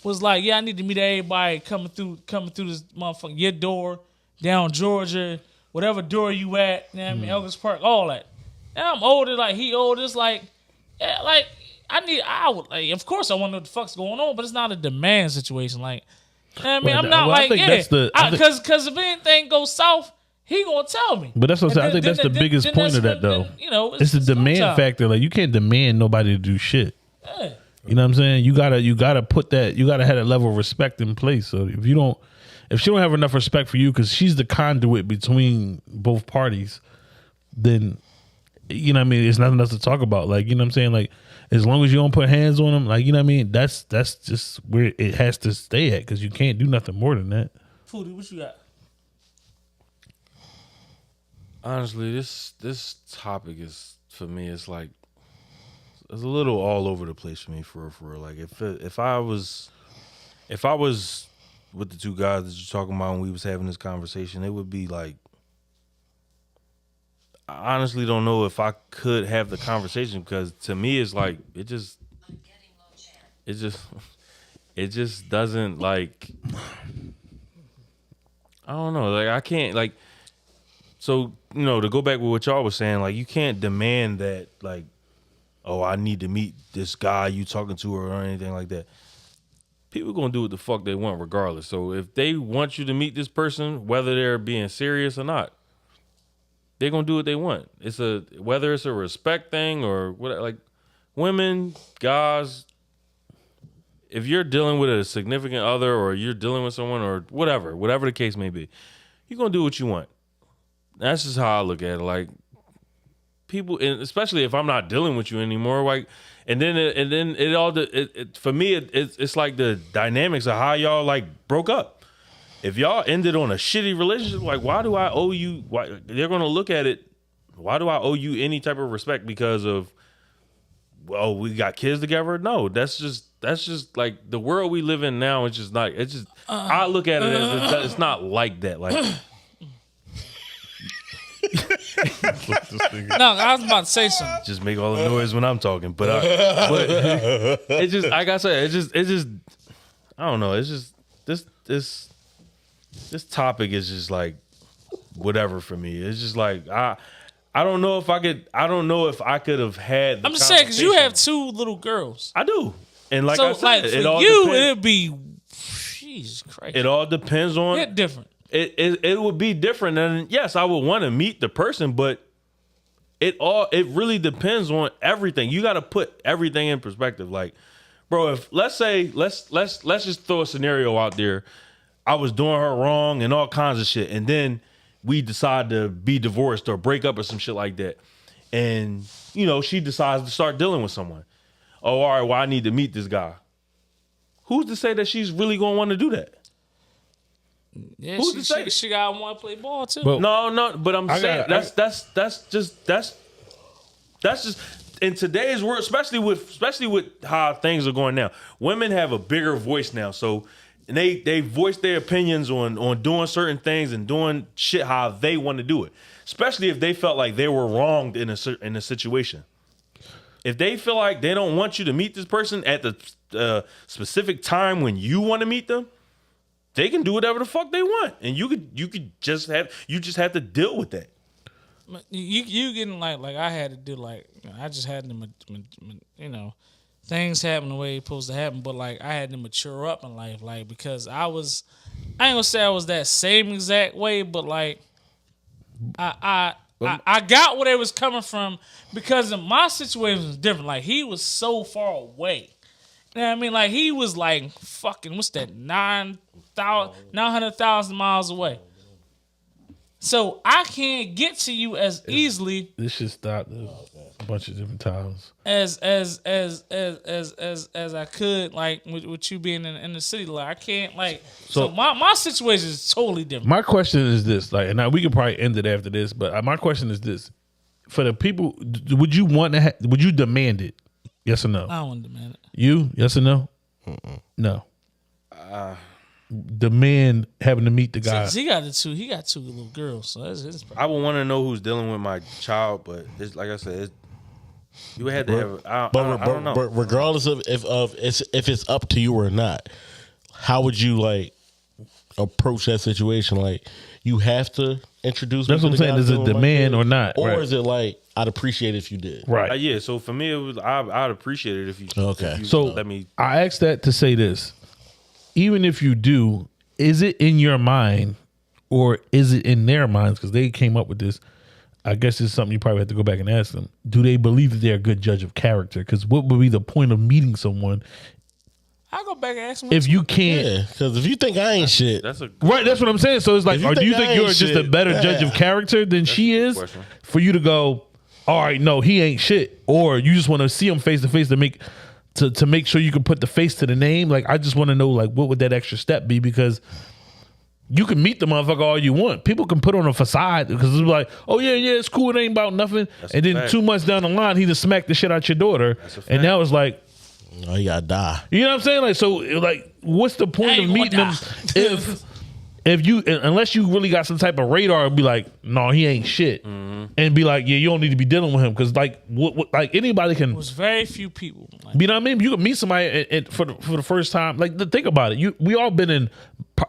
A: was like, yeah, I need to meet everybody coming through this motherfucking your door, down Georgia, whatever door you at, you know what I mean? Ellis Park, all that. Now I'm older, like he older. It's like, yeah, like of course I want to know what the fuck's going on, but it's not a demand situation. Like, you know what I mean?
B: Well,
A: I'm not
B: well, I
A: like,
B: think
A: yeah,
B: that's the- I think-
A: because if anything goes south, he gonna tell me.
B: But that's what I'm saying. I
A: And
B: think that's the biggest
A: then
B: point of
A: that's
B: that,
A: when-
B: though.
A: then, you know,
B: It's the
A: no
B: demand
A: time.
B: factor. Like, you can't demand nobody to do shit.
A: Yeah.
B: You know what I'm saying? You gotta put that. You gotta have that level of respect in place. So if she don't have enough respect for you, because she's the conduit between both parties, then you know what I mean. There's nothing else to talk about. Like, you know what I'm saying? Like, as long as you don't put hands on them, like, you know what I mean. That's just where it has to stay at, because you can't do nothing more than that.
A: Foodie, what you got?
D: Honestly, this topic is, for me, it's like, it's a little all over the place for me, for real. Like, if I was with the two guys that you're talking about when we was having this conversation, it would be like, I honestly don't know if I could have the conversation, because to me it's like it just doesn't, like, I don't know, like I can't, like, so, you know, to go back with what y'all was saying, like, you can't demand that, like, oh, I need to meet this guy you talking to or anything like that. People gonna do what the fuck they want regardless. So if they want you to meet this person, whether they're being serious or not, they're gonna do what they want. Whether it's a respect thing or what, like, women, guys, if you're dealing with a significant other or you're dealing with someone or whatever the case may be, you're gonna do what you want. That's just how I look at it. Like, people, and especially if I'm not dealing with you anymore, like, and then it all, for me, it's like the dynamics of how y'all, like, broke up. if y'all ended on a shitty relationship, like why do I owe you? Why they're gonna look at it? Why do I owe you any type of respect because of? Well, we got kids together. No, that's just like the world we live in now. It's just not. It's just I look at it as it's not like that. Like
A: No, I was about to say something.
D: just make all the noise when I'm talking, but it's just like I said. It's just I don't know. It's just this topic is just like whatever for me. It's just like I don't know if I could. I don't know if I could have had.
A: I'm just saying because you have 2 little girls.
D: I do, and like
A: So
D: I said,
A: like for
D: it all
A: you,
D: depends.
A: it'd be Jesus Christ.
D: It all depends on.
A: Hit different.
D: It would be different, and yes, I would want to meet the person, but it really depends on everything. You got to put everything in perspective. Like, bro, if let's just throw a scenario out there. I was doing her wrong and all kinds of shit, and then we decide to be divorced or break up or some shit like that. And, she decides to start dealing with someone. Oh, all right, well, I need to meet this guy. Who's to say that she's really going to want to do that?
A: Yeah,
D: Who's to say?
A: she got want to play ball too.
B: But-
D: No, but I'm saying
B: got-
D: that's just in today's world, especially with how things are going now. Women have a bigger voice now, so and they voice their opinions on doing certain things and doing shit how they want to do it. Especially if they felt like they were wronged in a situation. If they feel like they don't want you to meet this person at the specific time when you want to meet them, they can do whatever the fuck they want, and you just have to deal with that.
A: You getting like I had to do I just had to things happen the way it's supposed to happen, but like I had to mature up in life, like because I ain't gonna say I was that same exact way, but like I got where they was coming from because of my situation was different. Like he was so far away. You know what I mean? Like he was like fucking what's that 900,000 miles away. So I can't get to you as easily
B: This shit stopped a bunch of different times.
A: as I could, like with you being in the city. Like I can't so my situation is totally different.
B: My question is this, and now we can probably end it after this, but my question is this: for the people, would you would you demand it? Yes or no?
A: I don't want to demand it.
B: You? Yes or no? No. Demand having to meet the guy.
A: He got two little girls, so that's his problem.
D: I would want to know who's dealing with my child, but it's like I said, you would have to have. I don't know.
C: But regardless of if it's up to you or not, how would you approach that situation? Like you have to introduce.
B: That's
C: me
B: what
C: to
B: I'm saying.
C: the guy
B: Is it
C: doing my
B: demand
C: kid?
B: or not?
C: Or
B: Right.
C: is it like I'd appreciate it if you did?
B: Right.
D: Yeah. So for me, it was I'd appreciate it if you.
C: Okay.
D: If you
B: So
D: let me.
B: I asked that to say this: even if you do, is it in your mind or is it in their minds? Because they came up with this. I guess it's something you probably have to go back and ask them. Do they believe that they're a good judge of character? Because what would be the point of meeting someone
A: I'll go back and ask him.
B: if you can't?
C: Yeah, because if you think I ain't shit,
D: That's a
B: Right, that's what I'm saying. So it's like,
C: If you
B: or do you
C: think I
B: think you're
C: ain't
B: just a
C: shit,
B: better judge of
C: yeah.
B: character than she is?
D: question.
B: For you to go, all right, no, he ain't shit, or you just want to see him face to face to make sure you can put the face to the name. Like, I just want to know, like, what would that extra step be? Because you can meet the motherfucker all you want. People can put on a facade because it's like, oh yeah, it's cool, it ain't about nothing. And then
D: fact.
B: 2 months down the line, he just smacked the shit out your daughter, and now it's like.
C: oh, you gotta die.
B: You know what I'm saying? Like, so, like, what's the point
A: I
B: of
A: ain't
B: meeting
A: gonna
B: them if you, unless you really got some type of radar, be like, no, he ain't shit, and be like, yeah, you don't need to be dealing with him because, like, what, like anybody can,
A: There's very few people. Like,
B: you know what I mean? You can meet somebody for the first time. Like, think about it. We all been in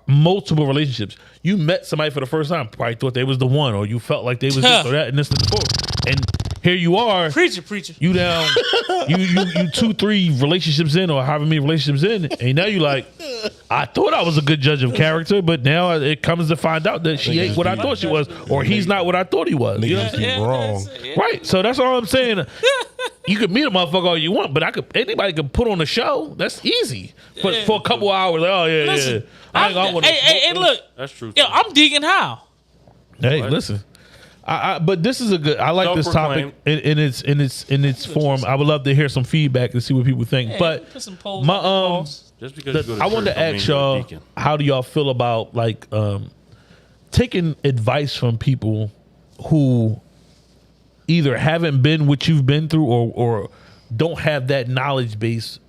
B: multiple relationships. You met somebody for the first time, probably thought they was the one, or you felt like they was this or that, and this and before, and here you are.
A: preacher.
B: You down, you 2-3 relationships in, or however many relationships in, and now you like, I thought I was a good judge of character, but now it comes to find out that she ain't what I thought she was, or he's not what I thought he was. You know?
C: Niggas be wrong.
B: Right. So that's all I'm saying. You can meet a motherfucker all you want, but anybody can put on a show. That's easy for a couple hours. Like, oh yeah,
A: Listen,
B: yeah. I wanna-
A: hey, look,
D: That's true.
A: yo, I'm Deacon Howe.
B: Hey, listen. But this is a good. I like this topic in its form. I would love to hear some feedback and see what people think.
A: Hey,
B: but
A: put some polls
B: my
A: on the polls.
D: Just because you go to
B: I wanted
D: church
B: to
D: don't mean
B: ask
D: you're a
B: y'all,
D: deacon.
B: how do y'all feel about like taking advice from people who either haven't been what you've been through or don't have that knowledge base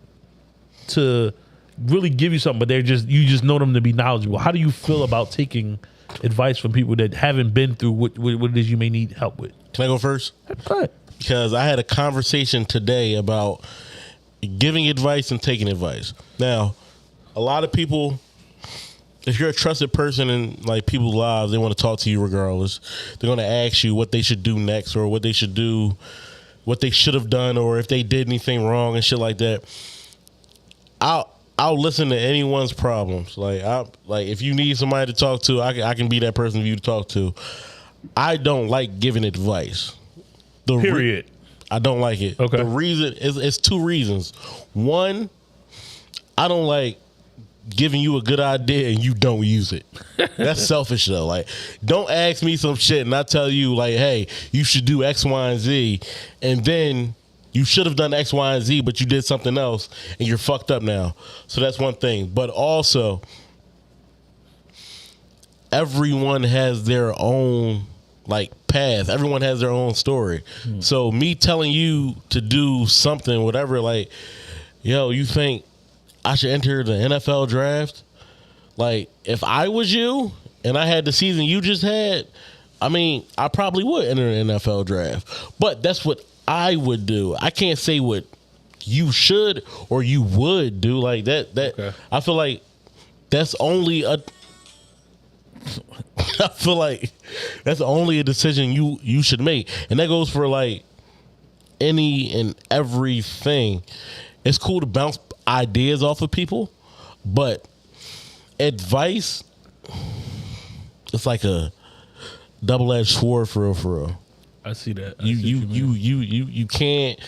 B: to really give you something, but you just know them to be knowledgeable. How do you feel about taking advice from people that haven't been through what it is you may need help with?
C: Can I go first?
B: Go ahead.
C: Because I had a conversation today about giving advice and taking advice. Now, a lot of people, if you're a trusted person in like people's lives, they want to talk to you regardless. They're going to ask you what they should do next or what they should do, what they should have done, or if they did anything wrong and shit like that. I'll listen to anyone's problems. Like if you need somebody to talk to, I can be that person for you to talk to. I don't like giving advice.
B: Period.
C: I don't like it.
B: Okay.
C: The reason is two reasons. One, I don't like giving you a good idea and you don't use it. That's selfish though. Like, don't ask me some shit and I tell you like, hey, you should do X, Y, and Z, and then you should have done X, Y, and Z, but you did something else and you're fucked up now. So that's one thing. But also, everyone has their own like path. Everyone has their own story. So me telling you to do something, whatever, like, yo, you think I should enter the NFL draft? Like, if I was you and I had the season you just had, I mean, I probably would enter the NFL draft. But that's what I would do. I can't say what you should or you would do. Like that.
B: Okay.
C: I feel like that's only a I feel like that's only a decision you should make. And that goes for like any and everything. It's cool to bounce ideas off of people, but advice, it's like a double-edged sword for real.
B: I see that.
C: You can't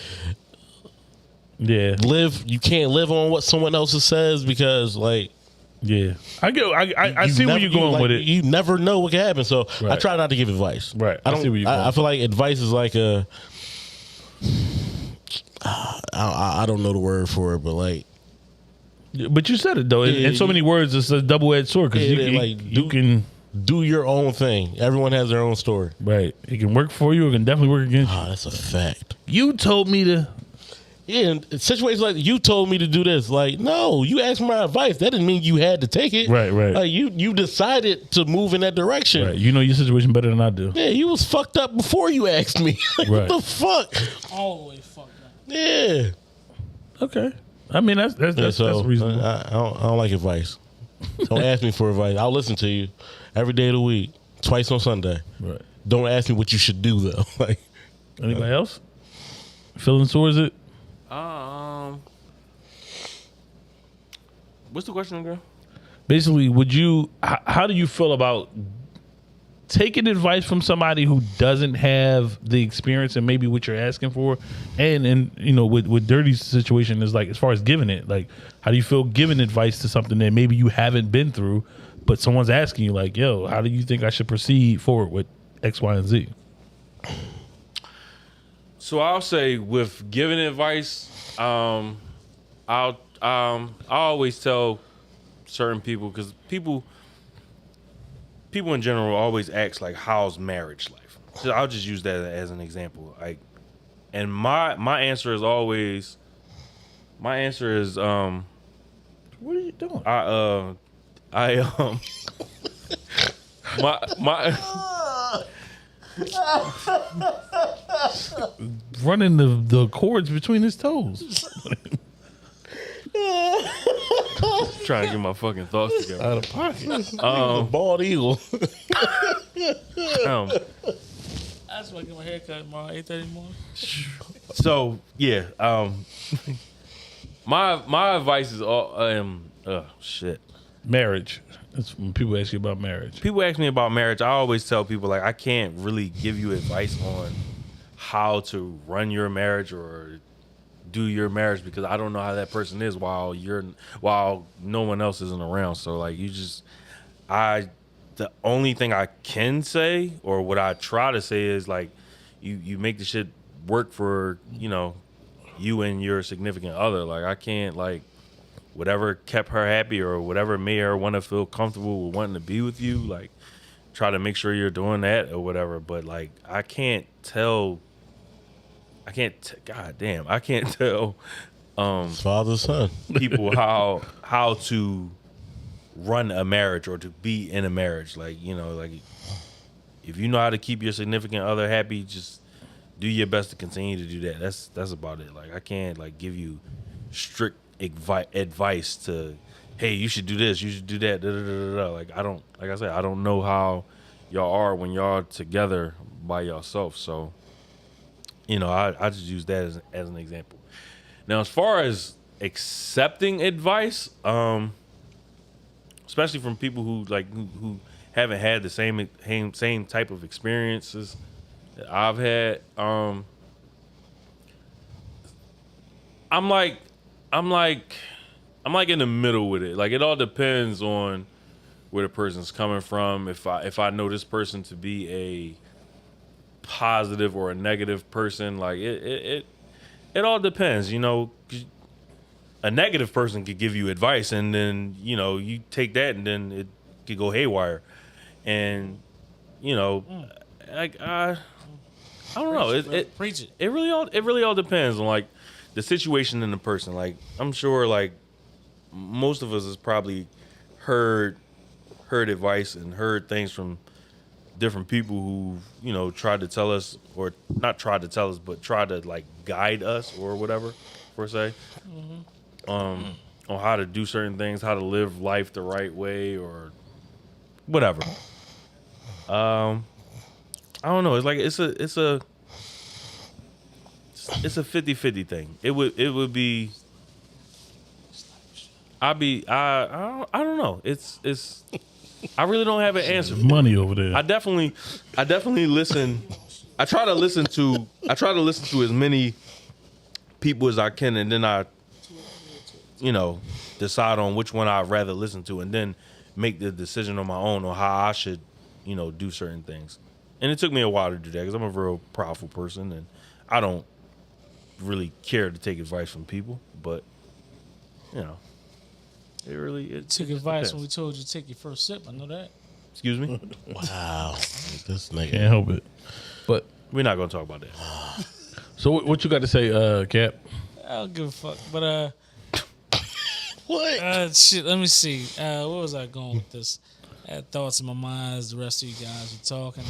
C: live. You can't live on what someone else says because like.
B: Yeah, I see where you're going with it.
C: You never know what can happen, so
B: Right.
C: I try not to give advice.
B: Right,
C: I don't.
B: see where you're going.
C: I feel like advice is like a. I don't know the word for it, but like.
B: But you said it though. In so many words, it's a double-edged sword because you can
C: do your own thing. Everyone has their own story.
B: Right. It can work for you. It can definitely work against you.
C: Oh, that's a fact.
B: You told me to.
C: Yeah, in situations like you told me to do this. Like, no, you asked my advice. That didn't mean you had to take it.
B: Right.
C: Like you decided to move in that direction.
B: Right. You know your situation better than I do.
C: Yeah, you was fucked up before you asked me. Like,
B: Right.
C: What the fuck?
A: All the way fucked up.
C: Yeah.
B: Okay. I mean that's reasonable.
C: I don't like advice. Don't ask me for advice. I'll listen to you every day of the week, twice on Sunday.
B: Right.
C: Don't ask me what you should do though. Like,
B: Anybody else feeling towards it?
D: What's the question, girl?
B: Basically, how do you feel about taking advice from somebody who doesn't have the experience and maybe what you're asking for? And you know, with Dirty's situation is like, as far as giving it, like, how do you feel giving advice to something that maybe you haven't been through, but someone's asking you like, yo, how do you think I should proceed forward with X, Y, and Z?
D: So I'll say with giving advice, I always tell certain people, because people in general always ask like, how's marriage life? So I'll just use that as an example. Like, and my answer is always, what are
B: you doing? Running the cords between his toes.
D: trying to get my fucking thoughts together.
B: Out of pocket.
C: bald eagle.
A: That's why I get my hair cut tomorrow, 8:30 morning.
D: So yeah, my advice is all shit.
B: Marriage. That's when people ask you about marriage.
D: People ask me about marriage. I always tell people like, I can't really give you advice on how to run your marriage or do your marriage because I don't know how that person is while no one else isn't around. So like, I the only thing I can say, or what I try to say, is like, you make the shit work for, you know, you and your significant other. Like, I can't, like, whatever kept her happy or whatever made her want to feel comfortable with wanting to be with you, like, try to make sure you're doing that or whatever. But like, I can't tell
C: Father, son.
D: people how to run a marriage or to be in a marriage. Like, you know, like, if you know how to keep your significant other happy, just do your best to continue to do that. That's about it. Like, I can't, like, give you strict advice to, hey, you should do this, you should do that. Da, da, da, da. Like, like I said, I don't know how y'all are when y'all together by yourself. So, you know, I just use that as an example. Now, as far as accepting advice, especially from people who haven't had the same type of experiences that I've had, I'm like in the middle with it. Like, it all depends on where the person's coming from. If I know this person to be a positive or a negative person, like, it all depends, you know. A negative person could give you advice, and then, you know, you take that, and then it could go haywire. And, you know, like, I don't know.
A: Preach it.
D: It really all depends on, like, the situation and the person. Like, I'm sure, like, most of us has probably heard advice and heard things from different people who, you know, tried to tell us, or not tried to tell us, but tried to, like, guide us or whatever, per se, on how to do certain things, how to live life the right way, or whatever. I don't know. It's like, it's a 50-50 thing. It would be. I don't know. It's. I really don't have an answer.
B: Money over there.
D: I definitely listen. I try to listen to as many people as I can, and then I, you know, decide on which one I'd rather listen to, and then make the decision on my own on how I should, you know, do certain things. And it took me a while to do that because I'm a real powerful person, and I don't really care to take advice from people. But, you know, it
A: Took advice when we told you to take your first sip. I know that.
D: Excuse me.
C: Wow, this nigga.
B: Can't help it. But
D: We're not gonna talk about that.
B: so what you got to say, Cap?
A: I don't give a fuck. But
C: What?
A: shit. Let me see. Where was I going with this? I had thoughts in my mind as the rest of you guys were talking.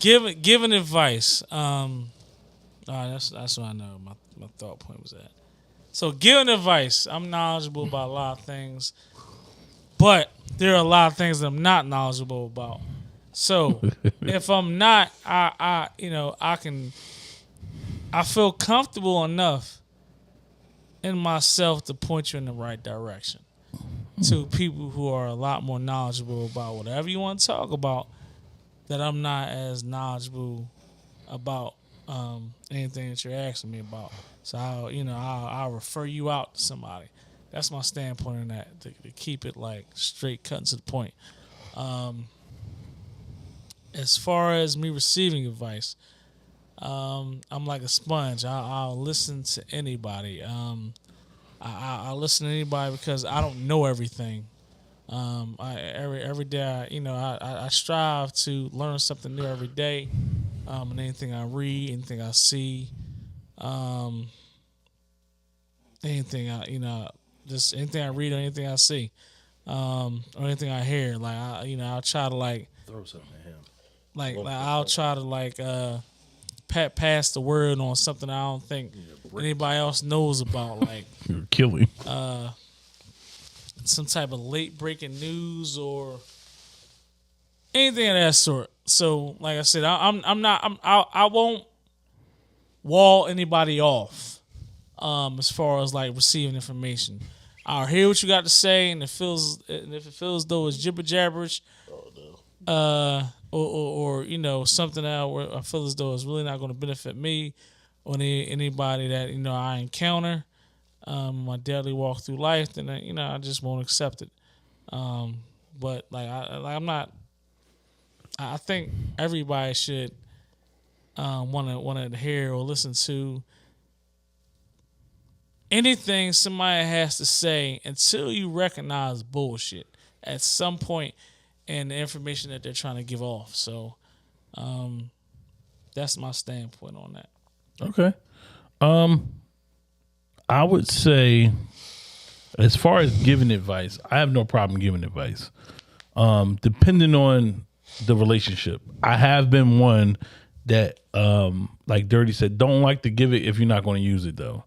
A: Giving advice. That's what I know. My thought point was at. So giving advice. I'm knowledgeable about a lot of things, but there are a lot of things that I'm not knowledgeable about. So if I'm not, I feel comfortable enough in myself to point you in the right direction to people who are a lot more knowledgeable about whatever you want to talk about that I'm not as knowledgeable about anything that you're asking me about. So I'll refer you out to somebody. That's my standpoint on that, to keep it like straight, cutting to the point. As far as me receiving advice, I'm like a sponge. I'll listen to anybody. I listen to anybody because I don't know everything. Every day, I strive to learn something new every day. And anything I read, anything I see, anything just anything I read or anything I see, or anything I hear. Like I'll try to like
D: Throw something at him.
A: like I'll try to pass the word on something I don't think anybody else knows about, like
B: You're killing.
A: some type of late breaking news or anything of that sort. So, like I said, I won't wall anybody off as far as like receiving information. I'll hear what you got to say, and if it feels though it's jibber jabberish, or something that where I feel as though it's really not going to benefit me or anybody that I encounter my daily walk through life, then I just won't accept it. But I'm not. I think everybody should want to hear or listen to anything somebody has to say until you recognize bullshit at some point in the information that they're trying to give off. So that's my standpoint on that.
B: Okay. I would say, as far as giving advice, I have no problem giving advice. Depending on the relationship. I have been one that, like Dirty said, don't like to give it if you're not going to use it, though.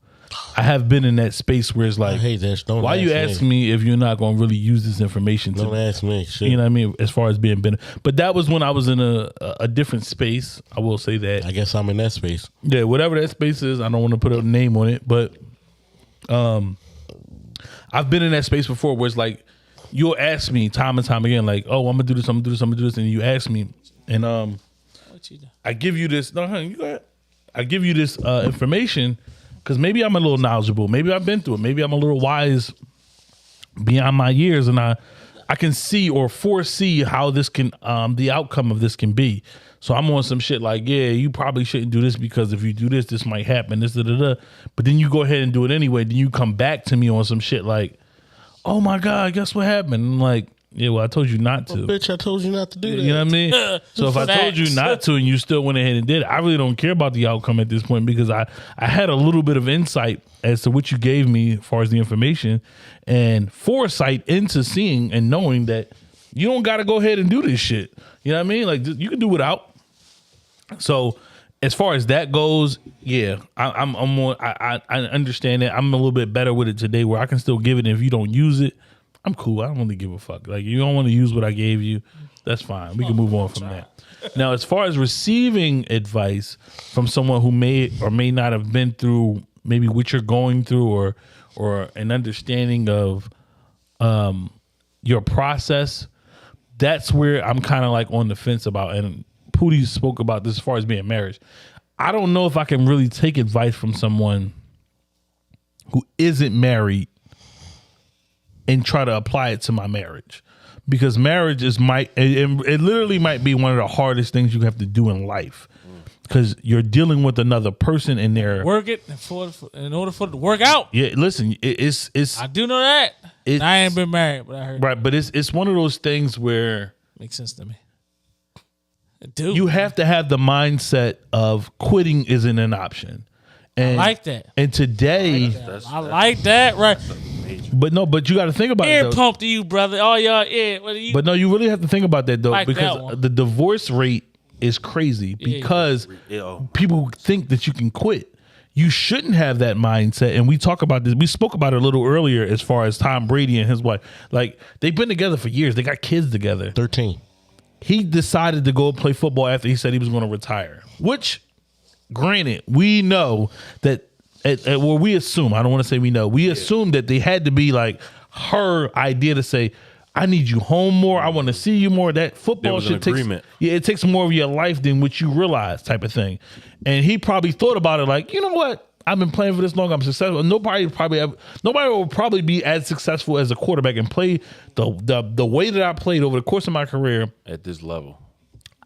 B: I have been in that space where it's like,
C: I hate that. Don't
B: why you ask me if you're not going to really use this information?
C: Don't ask me. Shit.
B: You know what I mean? As far as being better. But that was when I was in a different space. I will say that.
C: I guess I'm in that space.
B: Yeah, whatever that space is, I don't want to put a name on it, but I've been in that space before where it's like, you'll ask me time and time again, like, oh, I'm gonna do this, I'm gonna do this, I'm gonna do this, and you ask me, and I give you this. No, honey, you go ahead. I give you this information because maybe I'm a little knowledgeable, maybe I've been through it, maybe I'm a little wise beyond my years, and I can see or foresee how this can, the outcome of this can be. So I'm on some shit like, yeah, you probably shouldn't do this because if you do this, this might happen. This, da, da, da. But then you go ahead and do it anyway. Then you come back to me on some shit like, oh my God, guess what happened? I'm like, yeah, well, I told you not to.
C: Well, bitch, I told you not to do that.
B: You know what I mean? So if I told you not to and you still went ahead and did it, I really don't care about the outcome at this point because I had a little bit of insight as to what you gave me as far as the information and foresight into seeing and knowing that you don't got to go ahead and do this shit. You know what I mean? Like, you can do without. So as far as that goes, yeah, I'm more, I understand that. I'm a little bit better with it today where I can still give it. And if you don't use it, I'm cool. I don't really give a fuck. Like, you don't want to use what I gave you, that's fine. We can move on from that. Now, as far as receiving advice from someone who may or may not have been through maybe what you're going through or an understanding of your process, that's where I'm kind of like on the fence about. And Pootie spoke about this as far as being married. I don't know if I can really take advice from someone who isn't married and try to apply it to my marriage, because marriage is it literally might be one of the hardest things you have to do in life, because you're dealing with another person in there.
A: Work it in order for it to work out.
B: Yeah, listen, it's
A: I do know that. I ain't been married, but I heard
B: right. But it's one of those things where
A: makes sense to me. Dude,
B: you have to have the mindset of quitting isn't an option. And,
A: I like that.
B: And today,
A: I like that. Right.
B: But you got to think about
A: Air
B: it.
A: pump to you, brother. Oh, y'all, yeah.
B: But no, you really have to think about that though,
A: like
B: because the divorce rate is crazy because people think that you can quit. You shouldn't have that mindset. And we talk about this. We spoke about it a little earlier as far as Tom Brady and his wife. Like, they've been together for years. They got kids together.
C: 13.
B: He decided to go play football after he said he was going to retire, which, granted, we know that, well, we assume, I don't want to say we know, we assume that they had to be like her idea to say, I need you home more. I want to see you more. That football shit takes, it takes more of your life than what you realize, type of thing. And he probably thought about it like, you know what? I've been playing for this long. I'm successful. Nobody will probably be as successful as a quarterback and play the way that I played over the course of my career
D: at this level.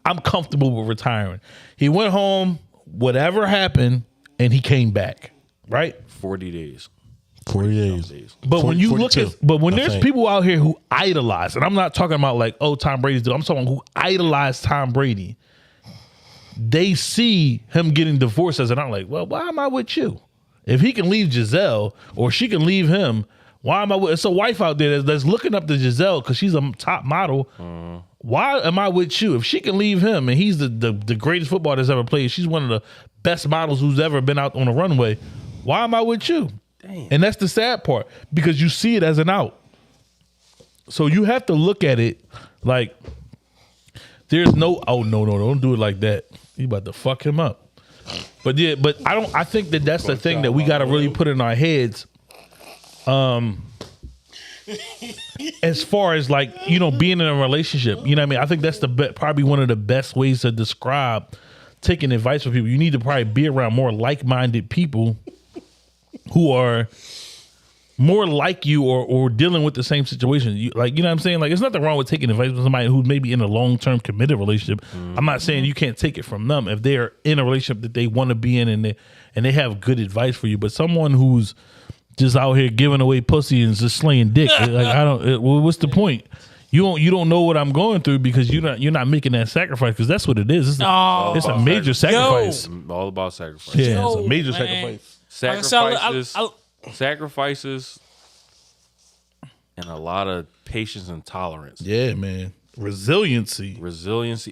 B: I'm comfortable with retiring. He went home, whatever happened, and he came back. Right?
D: 40 days.
C: 40 days.
B: But
C: 40,
B: when you
C: 42,
B: look at, when there's people out here who idolize, and I'm not talking about like, oh, Tom Brady's doing, I'm talking who idolize Tom Brady. They see him getting divorced as an I'm like, well, why am I with you? If he can leave Giselle or she can leave him, why am I with? It's a wife out there that's looking up to Giselle because she's a top model. Why am I with you? If she can leave him and he's the greatest footballer that's ever played, she's one of the best models who's ever been out on a runway. Why am I with you? Damn. And that's the sad part, because you see it as an out. So you have to look at it like there's no, oh no, don't do it like that. You about to fuck him up. But yeah, but I think that's the thing that we got to really put in our heads. As far as like, you know, being in a relationship, you know what I mean? I think that's probably one of the best ways to describe taking advice from people. You need to probably be around more like-minded people who are more like you or dealing with the same situation. You, like, you know what I'm saying? Like, there's nothing wrong with taking advice from somebody who's maybe in a long-term committed relationship. I'm not saying you can't take it from them if they're in a relationship that they want to be in and they have good advice for you. But someone who's just out here giving away pussy and just slaying dick, like, what's the point? You don't know what I'm going through because you're not making that sacrifice, because that's what it is. It's a major sacrifice.
D: All about sacrifice.
B: Yeah, it's a major
A: man.
B: sacrifice.
D: Sacrifices and a lot of patience and tolerance.
B: Yeah, man. Resiliency.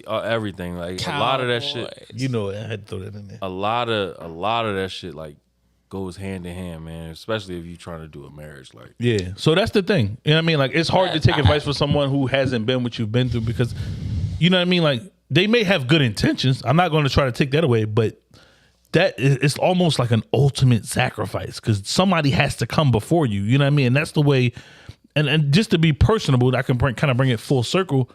D: Everything. Like a lot of that shit.
B: You know, I had to throw that in there.
D: A lot of that shit like goes hand in hand, man. Especially if you're trying to do a marriage. Like,
B: yeah. So that's the thing. You know what I mean? Like, it's hard to take advice from someone who hasn't been what you've been through, because, you know what I mean? Like, they may have good intentions. I'm not going to try to take that away, but that is almost like an ultimate sacrifice, because somebody has to come before you. You know what I mean? And that's the way. And just to be personable, I can kind of bring it full circle.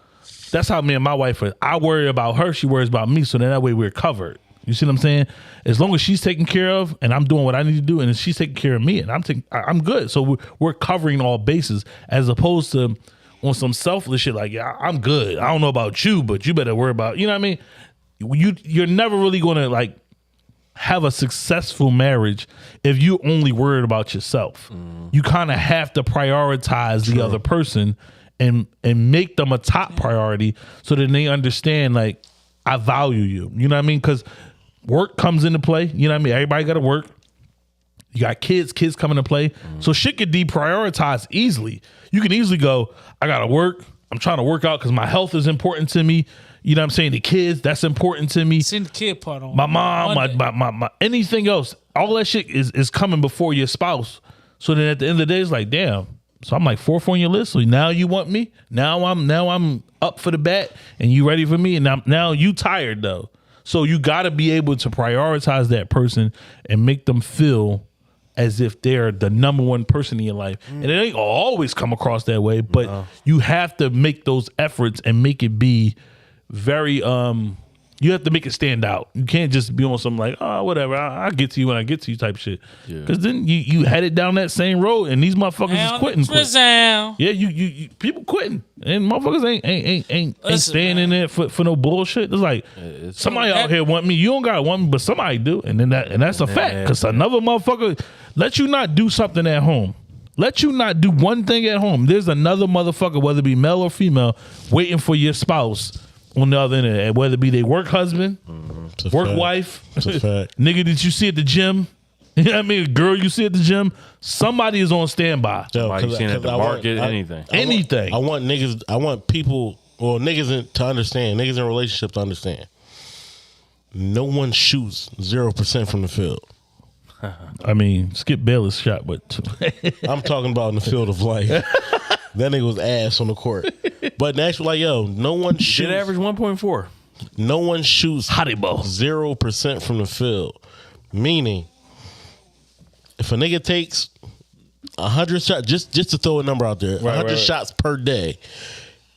B: That's how me and my wife are. I worry about her, she worries about me, so then that way we're covered. You see what I'm saying? As long as she's taken care of and I'm doing what I need to do, and she's taking care of me, and I'm good. So we're covering all bases, as opposed to on some selfless shit like, yeah, I'm good. I don't know about you, but you better worry about, you know what I mean? You're never really going to like have a successful marriage if you only worried about yourself. You kind of have to prioritize the other person and make them a top priority, so that they understand, like, I value you. You know what I mean? Because work comes into play. You know what I mean? Everybody got to work. You got kids come into play. So shit get deprioritized easily. You can easily go, I got to work. I'm trying to work out because my health is important to me. You know what I'm saying? The kids, that's important to me.
A: Seen the kid part on
B: my mom, my anything else. All that shit is coming before your spouse. So then at the end of the day, it's like, damn. So I'm like fourth on your list. So now you want me? Now I'm up for the bat and you ready for me? And now you tired though. So you got to be able to prioritize that person and make them feel as if they're the number one person in your life. And it ain't always come across that way, but you have to make those efforts and make it be very you have to make it stand out. You can't just be on some like, oh, whatever, I'll get to you when I get to you type shit. Because then you headed down that same road and these motherfuckers is quitting. Yeah, you people quitting and motherfuckers ain't staying in there for no bullshit. It's like somebody out here want me. You don't gotta want me, but somebody do, and that's a fact. Because another motherfucker let you not do something at home. Let you not do one thing at home. There's another motherfucker, whether it be male or female, waiting for your spouse on the other end of it, whether it be they work husband, work wife, nigga that you see at the gym, you know what I mean, girl you see at the gym, somebody is on standby.
D: Somebody you seen at the market, anything.
B: I
C: want people, or niggas to understand, niggas in relationships to understand. No one shoots 0% from the field.
B: I mean, Skip Bayless shot, but
C: I'm talking about in the field of life. That nigga was ass on the court. But naturally, like, yo, no one shoots.
D: Did average 1.4.
C: No one shoots
B: Hottie ball
C: 0% from the field. Meaning, if a nigga takes 100 shots, just to throw a number out there, 100 shots per day,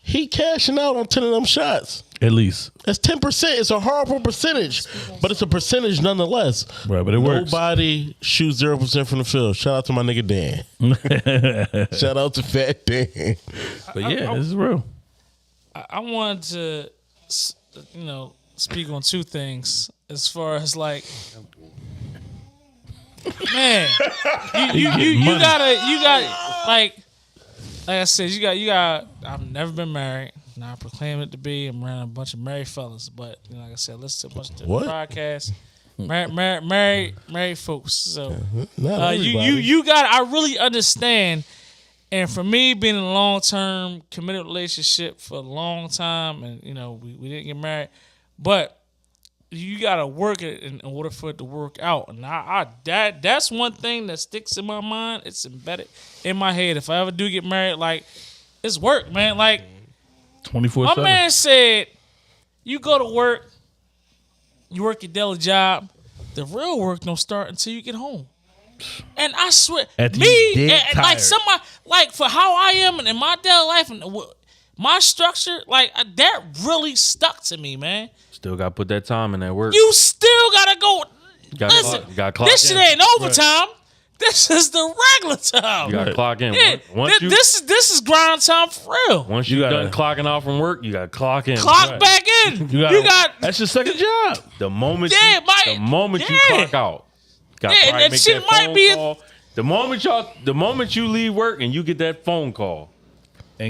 C: he cashing out on 10 of them shots.
B: At least.
C: That's 10%. It's a horrible percentage, but it's a percentage nonetheless.
B: Right, but it works.
C: Nobody shoots 0% from the field. Shout out to my nigga Dan. Shout out to Fat Dan.
B: But yeah, this is real.
A: I wanted to, speak on two things as far as like, man, you got like I said, you got. I've never been married. Now I proclaim it to be. I'm around a bunch of married fellas, but like I said, listen to a bunch of different podcasts. Married folks. So you got. I really understand. And for me, being in a long-term committed relationship for a long time, and we didn't get married, but you gotta work it in order for it to work out. And that's one thing that sticks in my mind. It's embedded in my head. If I ever do get married, like, it's work, man. Like
B: 24/7.
A: My man said, you go to work, you work your daily job. The real work don't start until you get home. And I swear, like somebody, like for how I am and in my daily life and my structure, like that really stuck to me, man.
D: Still got to put that time in that work.
A: You still gotta go. Listen,
D: got
A: this shit ain't overtime. Right. This is the regular time.
D: You got to clock in.
A: Yeah, this is grind time for real.
D: Once you done clocking off from work, you got to clock in.
A: Clock back in. You got
B: that's your second job.
D: the moment.
A: Yeah,
D: you clock out. Got
A: Yeah, that shit might be
D: call. The moment you leave work and you get that phone call.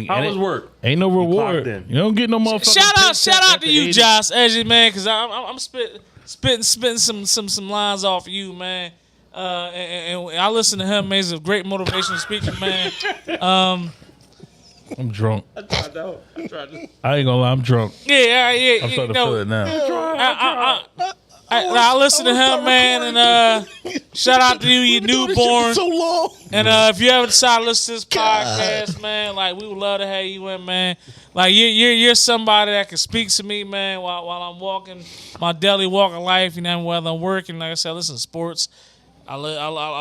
D: How was work?
B: Ain't no reward.
D: in.
B: You don't get no motherfucking
A: Shout out to you, Josh Edgy, man, because I'm spitting some lines off of you, man. And I listen to him, man. He's a great motivational speaker, man.
B: I'm drunk.
D: I tried to.
B: I ain't gonna lie, I'm drunk.
A: Yeah.
B: I'm starting to feel it now.
A: I listen to him, man, and shout out to you newborn.
C: So long.
A: And if you ever decide to listen to this podcast, man, like we would love to have you in, man. Like you're somebody that can speak to me, man, while I'm walking my daily walk of life. You know, whether I'm working, like I said, I listen to sports. I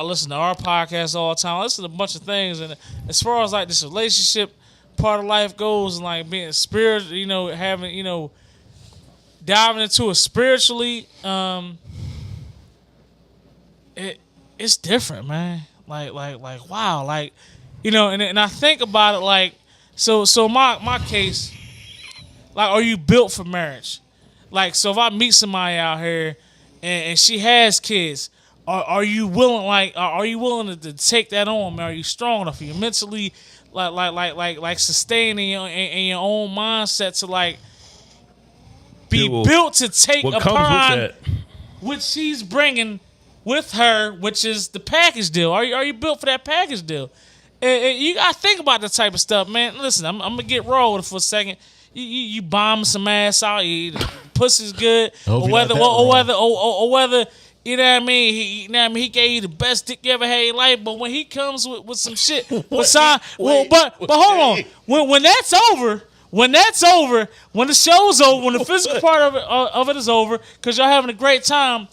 A: listen to our podcast all the time. I listen to a bunch of things, and as far as like this relationship part of life goes, and like being spiritual, you know, having, you know, diving into it spiritually, it's different, man. Like wow, like, you know, and I think about it like, so my case, like, are you built for marriage? Like, so if I meet somebody out here and she has kids, are you willing? Like, are you willing to take that on, man? Are you strong enough? Are you mentally like sustaining in your own mindset to like be built to take upon what she's bringing with her, which is the package deal? Are you built for that package deal? And you gotta think about that type of stuff, man. Listen, I'm gonna get raw with it for a second. You bomb some ass out, the pussy's good, or whether you know what I mean. He gave you the best dick you ever had in your life, but when he comes with some shit, but hold on, when that's over. When that's over, when the show's over, when the physical part of it is over, because y'all having a great time,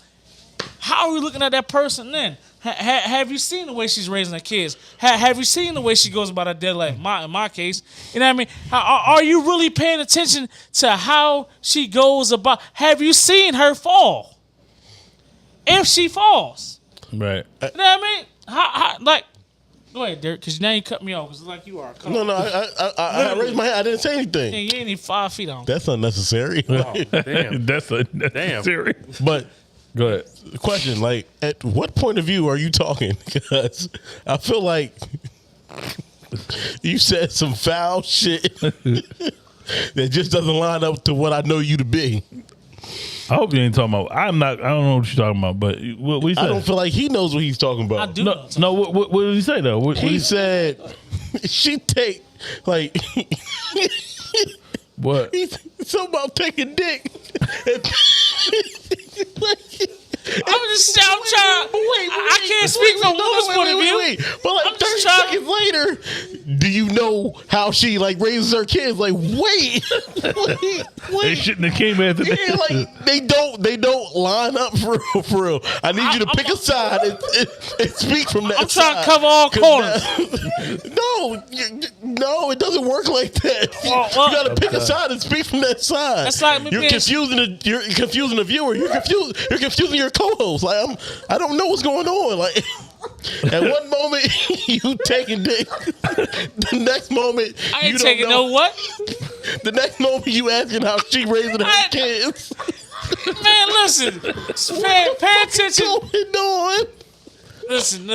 A: how are we looking at that person then? Have you seen the way she's raising her kids? Have you seen the way she goes about her daily life? In my case, you know what I mean? Are you really paying attention to how she goes about? Have you seen her fall? If she falls.
B: Right.
A: You know what I mean? How like... Go ahead, Derek, because now you cut me off. Because it's like you are.
C: No, I raised my hand. I didn't say anything.
A: Yeah, you ain't even 5 feet on.
C: That's unnecessary.
D: Oh, damn.
B: That's unnecessary.
C: But
B: Go ahead.
C: the question, like, at what point of view are you talking? Because I feel like you said some foul shit that just doesn't line up to what I know you to be.
B: I hope you ain't talking about. I don't know what you're talking about. But what you said?
C: I don't feel like he knows what he's talking about.
A: I do.
B: No. What did he say though?
C: He said she take like
B: what?
C: he's something about taking dick.
A: I'm trying. I can't speak from woman's point of view.
C: But like 30 seconds later, do you know how she like raises her kids? Like, wait.
B: They shouldn't have came after that.
C: Yeah, like they don't line up for real. I need you to pick a side and speak from that.
A: I'm trying to cover all corners.
C: No, it doesn't work like that. You got to pick a side and speak from that side.
A: That's like me
C: You're confusing the viewer. You're confusing your co-host. Like I don't know what's going on. Like at one moment you taking dick, the next moment
A: I ain't
C: you
A: taking
C: don't know.
A: no what?
C: The next moment you asking how she raising her kids.
A: Man, listen. Pay attention.
C: What's going on?
A: Listen.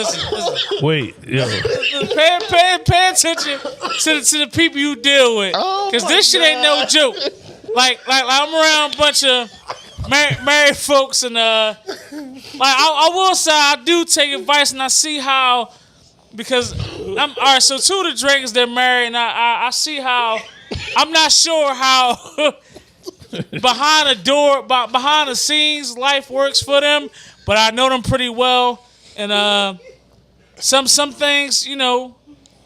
B: Wait, yo.
A: Pay attention to the people you deal with. Because this shit ain't no joke. Like I'm around a bunch of married folks, and like I will say I do take advice, and I see how, because I'm all right. So two of the Drakes, they're married, and I see how. I'm not sure how behind the scenes life works for them, but I know them pretty well, and some things, you know,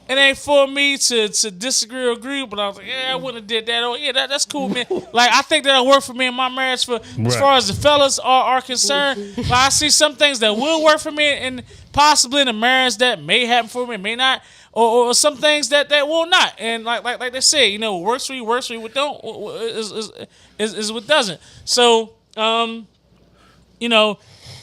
A: it ain't for me to disagree or agree, but I was like, yeah, I wouldn't have did that. Oh, yeah, that's cool, man. Like, I think that'll work for me in my marriage for as far as the fellas are concerned. But I see some things that will work for me and possibly in a marriage that may happen for me, may not, or some things that will not. And like they say, you know, works for you, what don't is what doesn't. So, you know,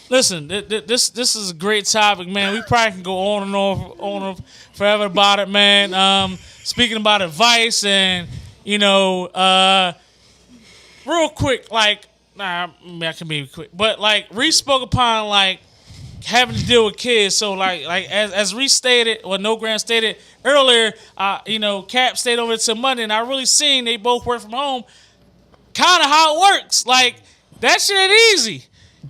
A: Listen, this is a great topic, man. We probably can go on and forever about it, man. Speaking about advice and, real quick, I can be quick, but Reese spoke upon having to deal with kids. So as Reese stated, or No Grant stated earlier, Cap stayed over till Monday, and I really seen they both work from home. Kind of how it works. That shit ain't easy.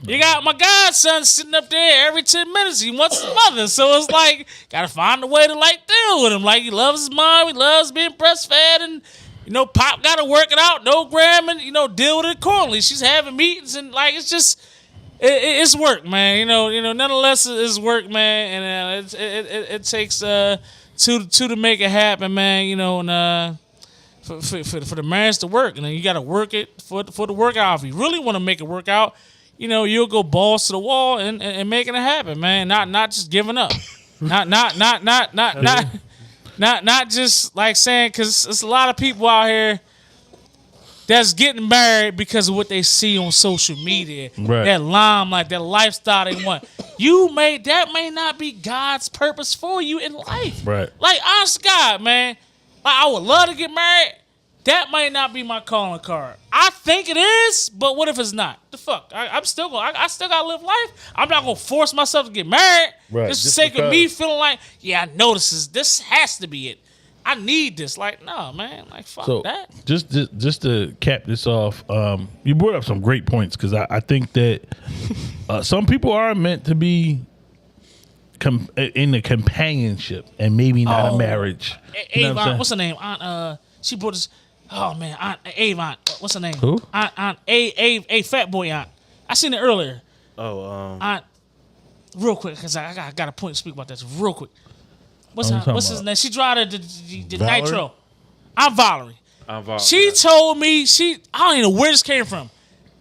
A: You got my godson sitting up there every 10 minutes. He wants his mother. So it's gotta find a way to deal with him. He loves his mom. He loves being breastfed. And, Pop gotta work it out. No Graham and, deal with it accordingly. She's having meetings and it's just, it's work, man. Nonetheless, it's work, man. And it takes two to make it happen, man. And for the marriage to work, and then you got to work it for the workout. If you really want to make it work out, you'll go balls to the wall and making it happen, man. Not just giving up, not just saying, because there's a lot of people out here that's getting married because of what they see on social media,
B: right.
A: That limelight, that lifestyle they want. That may not be God's purpose for you in life,
B: right?
A: Honest to God, man. I would love to get married. That might not be my calling card. I think it is, but what if it's not? The fuck? I still gotta live life. I'm not gonna force myself to get married.
B: Right.
A: Just for the sake of me feeling I know this has to be it. I need this. No, man. Fuck that.
B: Just to cap this off, you brought up some great points, because I think that some people are meant to be in a companionship and maybe not a marriage.
A: Avon, what's her name? Aunt, she brought this. Oh man, Aunt Avon. What's her name?
B: Who?
A: Aunt A fat boy aunt. I seen it earlier. Aunt. Real quick, because I got a point to speak about this. Real quick. What's his name? She drive the Nitro. I'm Valerie. She told me I don't even know where this came from.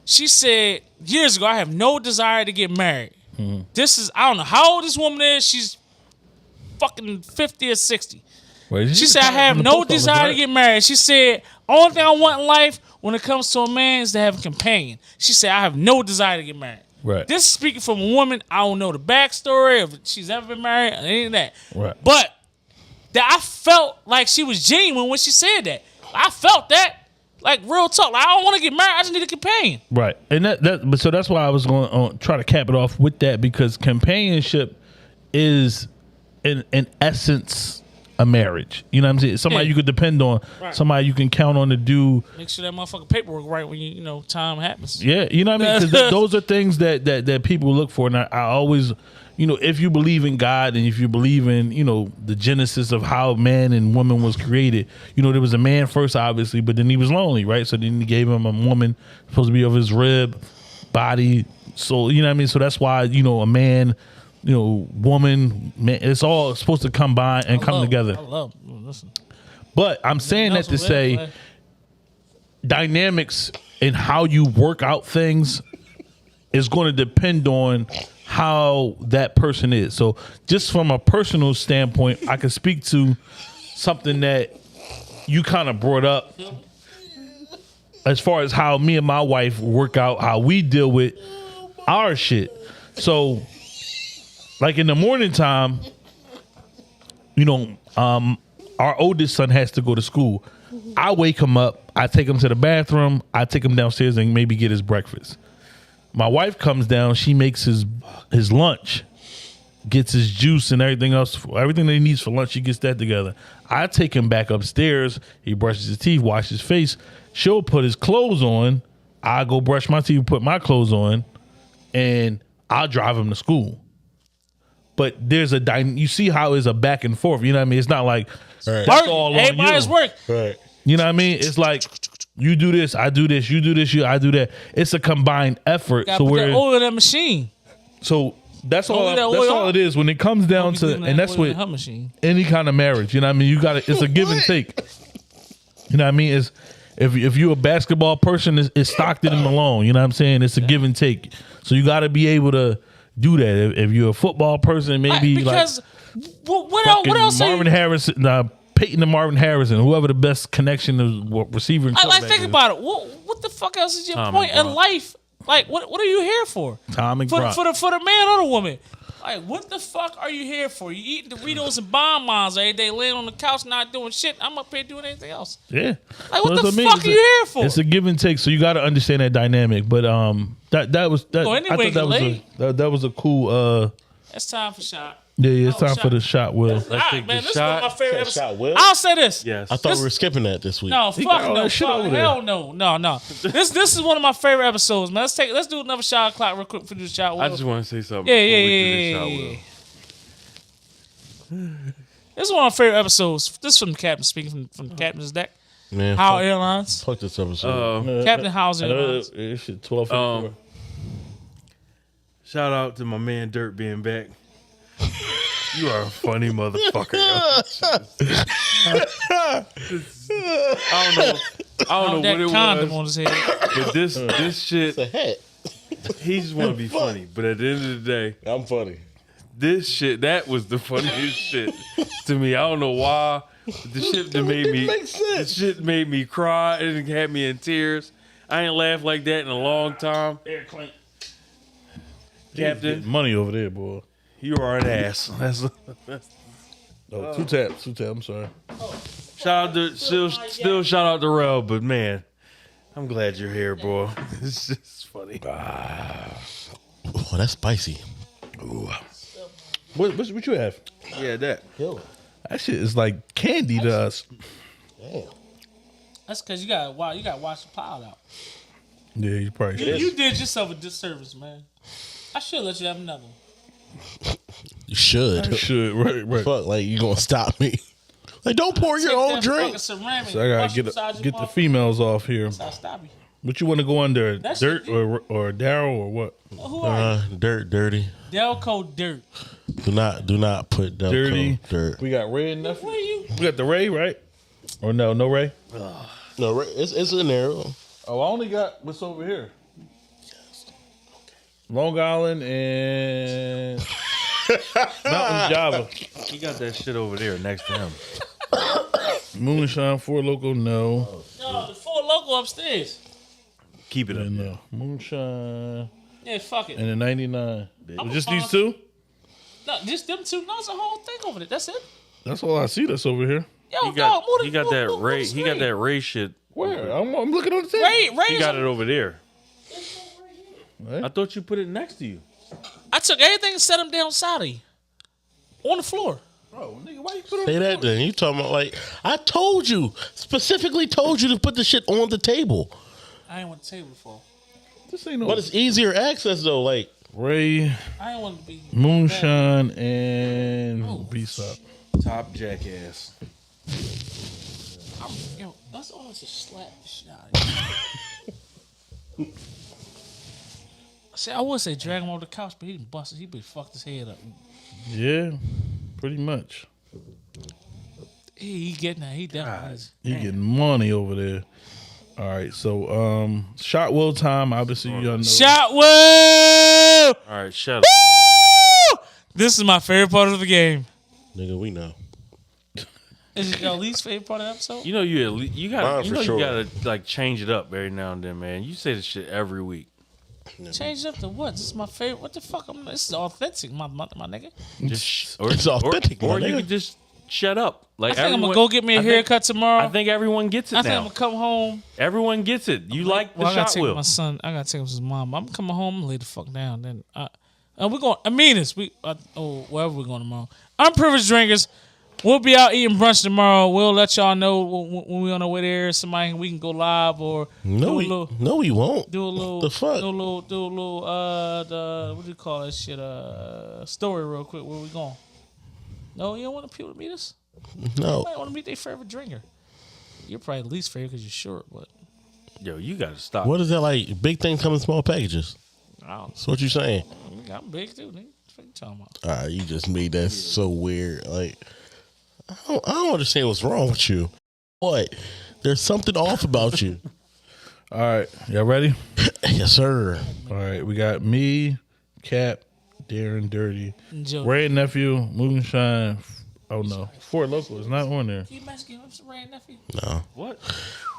A: She said years ago, I have no desire to get married. Mm-hmm. I don't know how old this woman is. She's fucking 50 or 60. She said, I have no desire to get married. She said, only thing I want in life when it comes to a man is to have a companion. She said, I have no desire to get married.
B: Right.
A: This is speaking from a woman. I don't know the backstory, if she's ever been married, or any of that.
B: Right.
A: But I felt like she was genuine when she said that. I felt that. Real talk. I don't want to get married. I just need a companion. Right.
B: And so that's why I was going to try to cap it off with that, because companionship is in essence a marriage. You know what I'm saying? Somebody you could depend on, right. Somebody you can count on to do.
A: Make sure that motherfucking paperwork right when time happens.
B: Yeah, you know what I mean? Because those are things that people look for. And I always, if you believe in God and if you believe in, the genesis of how man and woman was created, there was a man first, obviously, but then he was lonely, right? So then he gave him a woman supposed to be of his rib, body, soul. You know what I mean? So that's why, a man, woman, man, it's all supposed to combine and come together.
A: Listen.
B: But I'm saying that to say dynamics and how you work out things is going to depend on how that person is. So just from a personal standpoint, I can speak to something that you kind of brought up as far as how me and my wife work out, how we deal with our shit. So in the morning time, our oldest son has to go to school. I wake him up. I take him to the bathroom. I take him downstairs and maybe get his breakfast. My wife comes down. She makes his lunch, gets his juice and everything else, everything that he needs for lunch. She gets that together. I take him back upstairs. He brushes his teeth, washes his face. She'll put his clothes on. I go brush my teeth, put my clothes on, and I'll drive him to school. But there's you see how it's a back and forth. You know what I mean? It's not like
C: right.
B: That's all on you.
A: Work.
C: Right.
B: You know what I mean? It's like you do this, I do this, you do this, I do that. It's a combined effort.
A: So put that oil in that machine.
B: So that's all it is when it comes down to, and that's what any kind of marriage. You know what I mean? It's a give and take. You know what I mean? It's if you're a basketball person, it's Stockton and Malone. You know what I'm saying? It's a give and take. So you got to be able to do that. If you're a football person, maybe
A: because what else?
B: Marvin Harrison, Peyton and Marvin Harrison, whoever the best connection of receiver. And
A: think about it. What the fuck else is your point in life Like, what are you here for?
B: Tom and
A: For
B: Croc.
A: the man or the woman? Like, what the fuck are you here for? You eating Doritos and bonbons every day, laying on the couch, not doing shit. I'm up here doing anything else.
B: Yeah.
A: Like, what
B: So
A: the
B: that's I mean.
A: fuck are you here for?
B: It's a give and take, so you got to understand that dynamic. But that was that.
A: Oh, anyway,
B: I thought that was a cool.
A: It's time for shot.
B: Yeah, it's
A: Oh,
B: time
A: shot.
B: for the shot. Will
A: All right,
D: take
A: man,
D: the
A: this is one of my
D: shot.
A: favorite
C: Shot
A: episodes.
C: Will?
A: I'll say this.
D: Yes.
C: I thought we were skipping that this week.
A: No,
B: He
A: fuck
B: got all
A: no,
B: that shit
A: fuck
B: over there.
A: hell no. This is one of my favorite episodes, man. Let's do another shot clock real quick for the shot.
D: I just want to say something.
A: Yeah,
D: before
A: yeah,
D: we do
A: yeah,
D: this
A: yeah,
D: shot,
A: yeah.
D: Will.
A: This is one of my favorite episodes. This is from the captain speaking from the captain's deck.
C: Man,
A: How
C: fuck,
A: Airlines.
C: fuck this episode.
A: Captain How's Airlines.
B: It's 12:54.
D: Shout out to my man Dirt being back. You are a funny motherfucker. Yo. I don't know what
A: that
D: it
A: condom
D: was,
A: on his head.
D: but this shit,
C: The hat.
D: he just want to be funny. But at the end of the day,
C: I'm funny.
D: this shit, that was the funniest shit to me. I don't know why. The shit that made me, the shit made me cry. It had me in tears. I ain't laughed like that in a long time. Captain,
B: Money over there, boy.
D: you are an ass. That's
B: Oh, two taps. I'm sorry.
D: shout out to still shout out to Rel, but man, I'm glad you're here, bro. It's just funny.
C: Oh, that's spicy.
B: What you have?
D: Yeah, that.
B: That shit is like candy to us.
C: Damn.
A: That's because you got to wash the pile out.
B: Yeah, you probably should.
A: You did yourself a disservice, man. I should let you have another one.
C: You should.
B: You should, right.
C: Fuck, like you gonna stop me? Like, don't pour your
A: Take
C: own
A: that
C: drink.
A: fucking ceramic,
B: So I gotta
A: wash beside your
B: get the
A: mouth.
B: females off here.
A: I'll stop you.
B: What you want to go under?
A: That's
B: Dirt
A: it.
B: or Daryl or what?
A: Who are you?
C: Dirty.
A: Delco Dirt.
C: Do not put Delco
B: Dirty.
C: dirt.
B: We got Ray and nothing.
A: Who are you?
B: We got the Ray, right? Or no Ray?
C: No, it's in there.
B: Oh, I only got what's over here. Long Island and Mountain Java.
D: He got that shit over there next to him.
B: Moonshine, Four Loco, no.
A: No, the Four Loco upstairs.
D: Keep it up.
B: And Moonshine
A: Yeah, fuck it.
B: and the 99.
A: I'm
B: Just
A: a
B: these
A: fan.
B: two?
A: No, just them two. No, it's a whole thing over there. That's it.
B: That's all I see that's over here.
A: Yo,
D: He got
A: dog,
D: he got that Ray. He got that Ray shit.
B: Where? I'm looking on the table.
A: Ray
D: He
A: is
D: got it over there.
B: Right?
D: I thought you put it next to you.
A: I took everything and set them down side of you. On the floor.
B: Bro, nigga, why you put it
C: Say that then. You talking about like I told you, specifically told you to put the shit on the table.
A: I ain't want the table to fall.
B: This ain't no
C: But it's easier access though. Like
B: Ray,
A: I ain't want to be.
B: Moonshine, and B-Sop.
D: Top jackass.
A: Yo, that's all. Just slap the shit out of you. See, I would say drag him over the couch, but he didn't bust it. He been fucked his head up.
B: Yeah, pretty much.
A: He getting that. He definitely is.
B: You getting money over there. All right, so shot will time. Obviously, y'all know.
A: Shot Will!
D: All right, shut up.
A: This is my favorite part of the game.
C: nigga, we know.
A: Is it your least favorite part of the episode?
D: You know you got
C: Mine
D: you
C: for
D: know
C: sure.
D: you gotta like change it up every now and then, man. You say this shit every week.
A: Change it up to what? This is my favorite. What the fuck? This is authentic, my nigga.
C: It's authentic,
D: or
C: my
D: you
C: nigga.
D: could just shut up. Like
A: I think I'm
D: everyone-
A: gonna go get me a
D: I think-
A: haircut tomorrow.
D: I think everyone gets it
A: I think I'm
D: now.
A: gonna come home.
D: Everyone gets it. You like the
A: Well, I gotta
D: shot
A: take
D: wheel.
A: my son. I gotta take him to his mom. I'm coming home and lay the fuck down. Then we're going. Aminus. Wherever we're going tomorrow. Unprivileged drinkers. We'll be out eating brunch tomorrow. We'll let y'all know when we're on our way there. Somebody we can go live or
C: No, we won't.
A: do a little
C: The fuck?
A: do a little what do you call that shit story real quick. Where we going? No, you don't want people to meet us.
C: No.
A: You might want to meet their favorite drinker. You're probably the least favorite because you're short, but
D: Yo, you gotta stop.
C: What is that like? Big things come in small packages.
A: I don't.
C: That's what you saying.
A: I'm big too, nigga. What you talking about?
C: All right, you just made that so weird. Like, I don't understand what's wrong with you. What? There's something off about you.
B: All right, y'all ready?
C: Yes, sir.
B: All right, we got me, Cap, Darren, Dirty,
A: Joe.
B: Ray and Nephew, Moonshine. Oh no, Fort Local is not on there.
A: Can you imagine giving him some Ray and Nephew?
C: No.
D: What?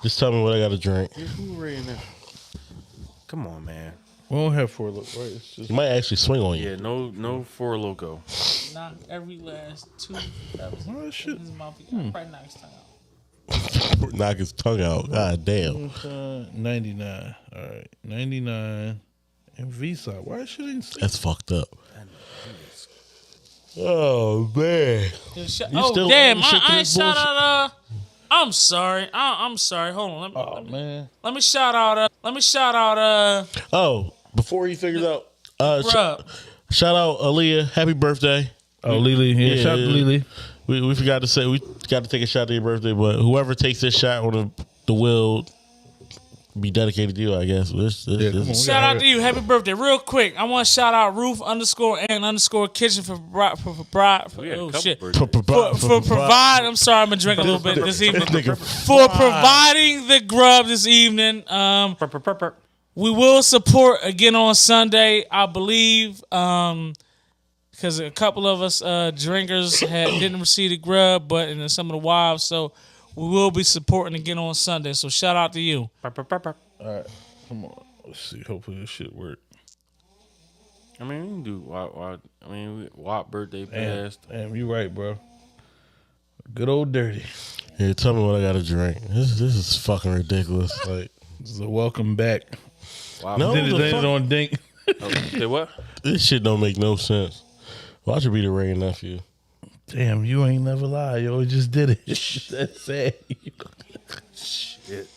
C: Just tell me what I got to drink.
D: Who Ray and that? Come on, man.
B: We don't have Four Loko, right? It's just
C: He might actually swing on you.
D: Yeah, no Four Loko.
A: Knock every last two.
B: oh, shit.
A: His mouth. Probably knock his tongue out.
C: Knock his tongue out. God damn.
B: 99. All right, 99. And Visa. Why should he say?
C: That's fucked up. Oh man.
A: Oh
C: still
A: damn!
C: shit to
A: I
C: this
A: shout
C: bullshit?
A: out. I'm sorry. I'm sorry. Hold on.
B: Oh man.
A: Let me shout out. Let me shout out.
C: Oh, before he figures out,
A: Bruh.
C: shout out Aaliyah. Happy birthday.
B: Oh, Lily. Yeah, shout out to Lily.
C: We forgot to say we got to take a shot at your birthday, but whoever takes this shot on the will be dedicated to you, I guess.
B: Come on.
A: Shout out to you. Happy birthday. Real quick, I want to shout out Ruth_and_kitchen for oh shit. For provide. I'm sorry, I'm gonna drink a little bit this evening. For providing the grub this evening. We will support again on Sunday, I believe, because a couple of us drinkers didn't receive the grub, but and then some of the wives. So we will be supporting again on Sunday. So shout out to you.
B: All right, come on. Let's see. Hopefully this shit work.
D: I mean, we can do Watt birthday passed.
B: Damn, you right, bro. Good old dirty.
C: Yeah, tell me what I got to drink. This is fucking ridiculous. Like,
B: This is a welcome back.
D: Wow.
C: No.
B: Did
C: the
B: it
C: fuck?
B: on Dink.
D: Say what?
C: this shit don't make no sense. Watch it be the Ray nephew.
B: Damn, you ain't never lie. You always just did it. That's sad.
D: Shit.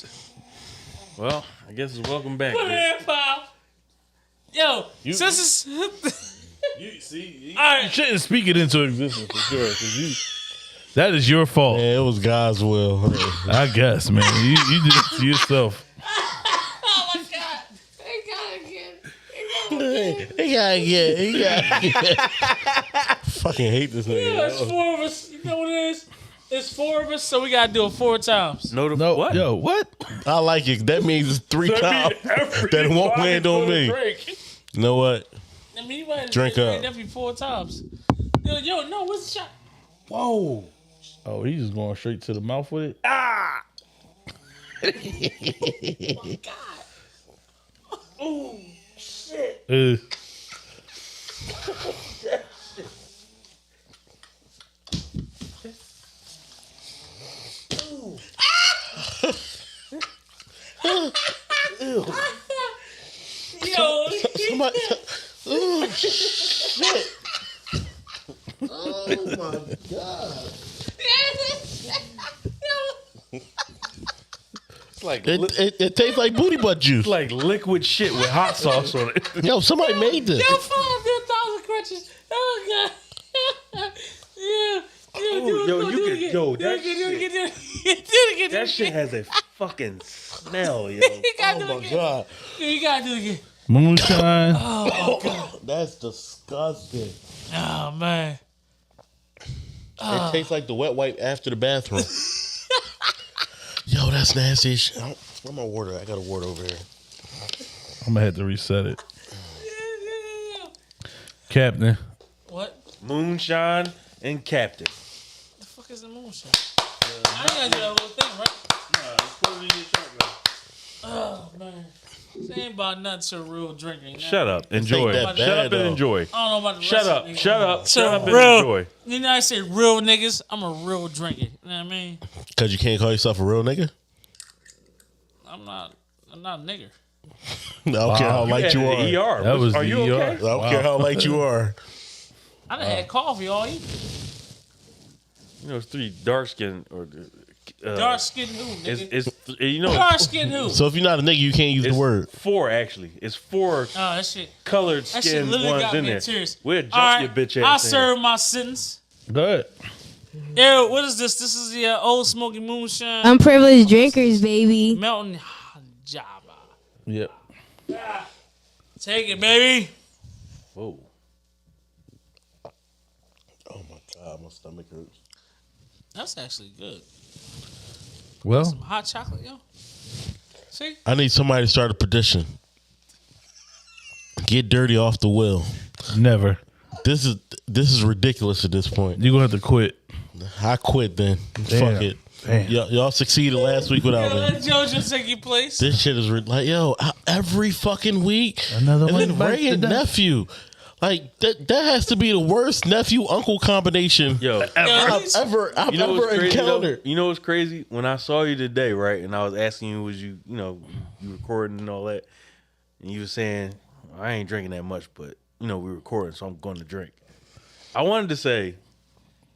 D: Well, I guess it's welcome back.
A: Put
D: bitch.
A: it, pal. Yo, since it's
B: You see,
A: all right.
B: you shouldn't speak it into existence for sure. 'Cause that is your fault.
C: Yeah, it was God's will.
B: I guess, man. You did it to yourself.
A: Oh my god,
C: He gotta get. Fucking hate this nigga.
A: it's 4 of us. You know what it is? It's 4 of us, so we gotta do it 4 times.
D: No,
B: No,
D: what?
B: yo, what?
C: I like it. That means it's 3 times that won't land on me. You know what?
A: I mean, you might
C: Drink up.
A: Definitely 4 times. Yo, no, what's the shot?
B: Whoa. Oh, he's just going straight to the mouth with it.
A: Oh shit! Yo,
C: Somebody. Oh shit! Oh my god!
D: It's like
C: It tastes like booty butt juice.
D: like liquid shit with hot sauce on it.
C: Yo, somebody made this.
A: Yo, 1,000 crunches. Oh god. Yeah.
D: That shit has a fucking smell, yo.
A: You gotta do
C: Oh
A: it
C: my
A: again.
C: god,
A: You gotta do it again.
B: Moonshine.
C: that's disgusting.
A: Oh man.
C: It tastes like the wet wipe after the bathroom. Yo, that's nasty as shit. Where's my water? I got a water over here.
B: I'm gonna have to reset it. Captain.
A: What?
D: Moonshine and Captain.
A: The fuck is the moonshine? I ain't gotta do that little thing, right? Oh man. This ain't about nothing to real drinking.
D: Shut up. Enjoy.
C: that
D: Shut
C: bad,
D: up and
C: though.
D: enjoy.
A: I don't know about the
D: Shut
A: rest
D: up.
A: of the
D: Shut
A: niggas.
D: up. Shut up and
A: real,
D: enjoy.
A: You know I say real niggas, I'm a real drinker. You know what I mean?
C: Cause you can't call yourself a real nigga.
A: I'm not a nigger.
C: I don't care how light you
D: Had the
C: are.
D: ER.
B: That was
D: Are
B: the
D: you
B: ER.
D: okay?
C: I don't care how light you are.
A: I done had coffee all evening.
D: You know, it's 3 dark skin or
A: Dark skin who, nigga?
D: It's you know
A: Dark skin who?
C: So if you're not a nigga, you can't use the
D: it's
C: word.
D: 4 actually. It's 4
A: Oh, that shit.
D: colored
A: That shit
D: skin
A: literally
D: ones
A: got
D: in
A: me
D: there.
A: in tears.
D: We'll jump
A: All right,
D: your bitch
A: I
D: ass. in.
A: serve my sentence.
B: Good.
A: Yo, what is this? This is the Old Smoky Moonshine.
E: Unprivileged drinkers, baby.
A: Melton Java.
B: Yep.
A: Take it, baby.
D: Whoa.
C: Oh my god, my stomach hurts.
A: That's actually good.
B: Well,
A: Some hot chocolate, yo. See?
C: I need somebody to start a petition. Get dirty off the will.
B: never.
C: This is ridiculous at this point.
B: You're gonna have to quit.
C: I quit then.
B: Damn.
C: Fuck it. Y'all succeeded last week without me.
A: Let JoJo take your place.
C: This shit is like, every fucking week.
B: Another
C: and
B: one
C: then
B: bites
C: Ray
B: the
C: and
B: dust.
C: nephew. Like that has to be the worst nephew uncle combination
D: Yo,
C: I've ever encountered.
D: You know what's crazy? When I saw you today, right, and I was asking you, was you recording and all that, and you were saying, I ain't drinking that much, but we're recording, so I'm going to drink. I wanted to say,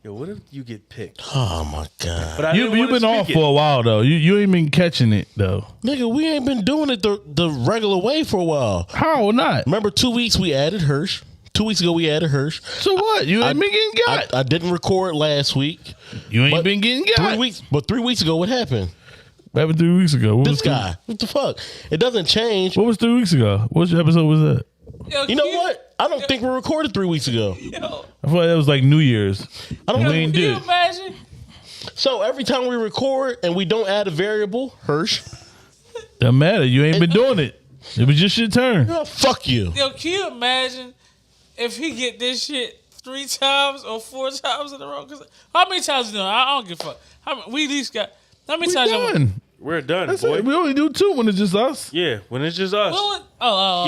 D: yo, what if you get picked?
C: Oh my god,
D: But
B: You've been off for a while though. You ain't been catching it though.
C: nigga, we ain't been doing it the regular way for a while.
B: How not?
C: Remember 2 weeks we added Hirsch. 2 weeks ago we added Hirsch.
B: So what? You ain't been getting got.
C: I didn't record last week.
B: You ain't
C: but
B: been getting got.
C: 3 weeks, but 3 weeks ago what happened?
B: What happened 3 weeks ago? What
C: This
B: was
C: guy. What the fuck? It doesn't change.
B: What was 3 weeks ago? What episode was that?
A: Yo,
C: You know what? I don't think we recorded 3 weeks ago.
A: Yo,
B: I feel like that was like New Year's.
C: I don't
B: We
C: know.
B: ain't
A: can you
B: did.
A: imagine?
C: So every time we record and we don't add a variable, Hirsch,
B: Doesn't matter. You ain't been doing it. It was just your turn.
C: fuck you.
A: Yo, can you imagine if he get this shit 3 times or 4 times in a row? Cause how many times you know? I don't give a fuck. We at least got how many
B: We
A: times? y'all-
B: done.
D: We're done,
B: That's
D: boy.
B: it. We only do 2 when it's just us.
D: Yeah, when it's just us.
A: Oh,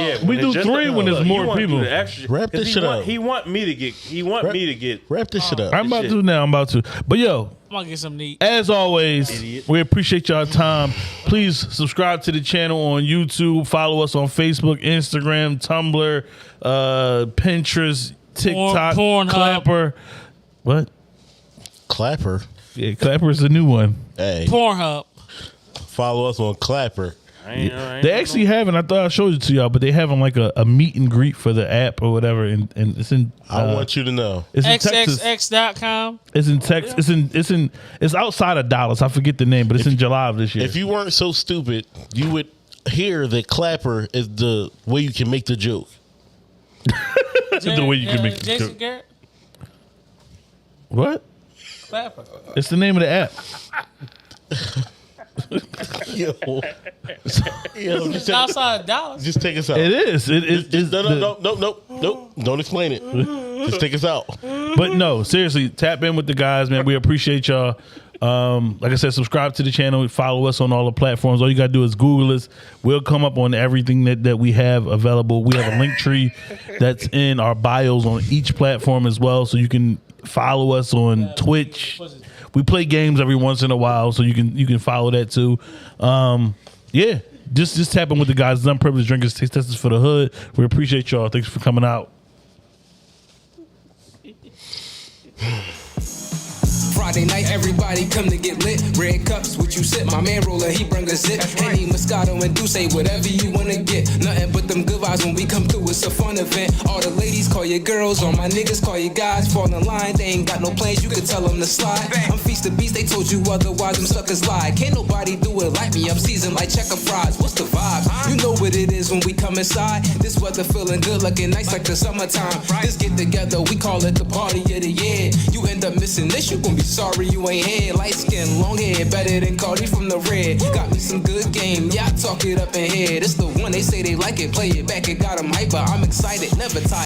D: Yeah,
A: oh.
B: We
D: when
B: do
D: it's just
B: 3 when there's
D: look,
B: more
D: you wanna do
B: people.
D: the extra-
C: Wrap
D: 'cause
C: this
D: he
C: shit
D: want-
C: up.
D: He want me to get.
C: Wrap this shit up.
B: I'm about
D: shit.
B: to now. I'm about to. But yo,
A: I'm gonna get some neat.
B: as always,
D: Idiot.
B: we appreciate y'all time. Please subscribe to the channel on YouTube. Follow us on Facebook, Instagram, Tumblr, Pinterest, TikTok,
A: Pornhub.
B: Clapper. What?
C: Clapper.
B: Yeah, Clapper is the new one.
C: Hey,
A: Pornhub.
C: follow us on Clapper.
D: I ain't
B: They actually having. I thought I showed it to y'all, but they having like a meet and greet for the app or whatever, and it's in.
C: I want you to know.
B: It's in Texas.
A: XXX.com.
B: It's in Texas. It's outside of Dallas. I forget the name, but it's in July of this year.
C: If you weren't so stupid, you would hear that Clapper is the way you can make the joke.
B: the way you can make the
A: Jason
B: joke.
A: Garrett.
B: What?
A: Clapper.
B: It's the name of the app.
C: Yo,
A: It's outside of Dallas.
C: just take us out.
B: It is. It's
C: No. Don't explain it. Just take us out.
B: But no, seriously, tap in with the guys, man. We appreciate y'all. Like I said, subscribe to the channel. Follow us on all the platforms. All you got to do is Google us. We'll come up on everything that we have available. We have a link tree that's in our bios on each platform as well. So you can follow us on Twitch. We play games every once in a while, so you can follow that too. Yeah, just tap in with the guys. Unprivileged Drinkers, Taste Testers for the Hood. We appreciate y'all. Thanks for coming out.
F: Friday night, everybody come to get lit. Red cups, what you sip? My man roller, he bring a zip. Henny, Moscato, and Douce, whatever you wanna get. Nothing but them good vibes when we come through. It's a fun event. All the ladies call your girls, all my niggas call your guys. Fall in line, they ain't got no plans. You can tell them to slide. I'm feast of beast, they told you otherwise. Them suckers lie. Can't nobody do it like me. I'm seasoned like checker fries. What's the vibe? You know what it is when we come inside. This weather feeling good, looking nice like the summertime. This get together, we call it the party of the year. You end up missing this, you gon' be sorry you ain't here. Light skin, long hair, better than Cardi from the red. Got me some good game, yeah, I talk it up in here. This the one they say they like it, play it back, it got 'em hyper. I'm excited, never tired.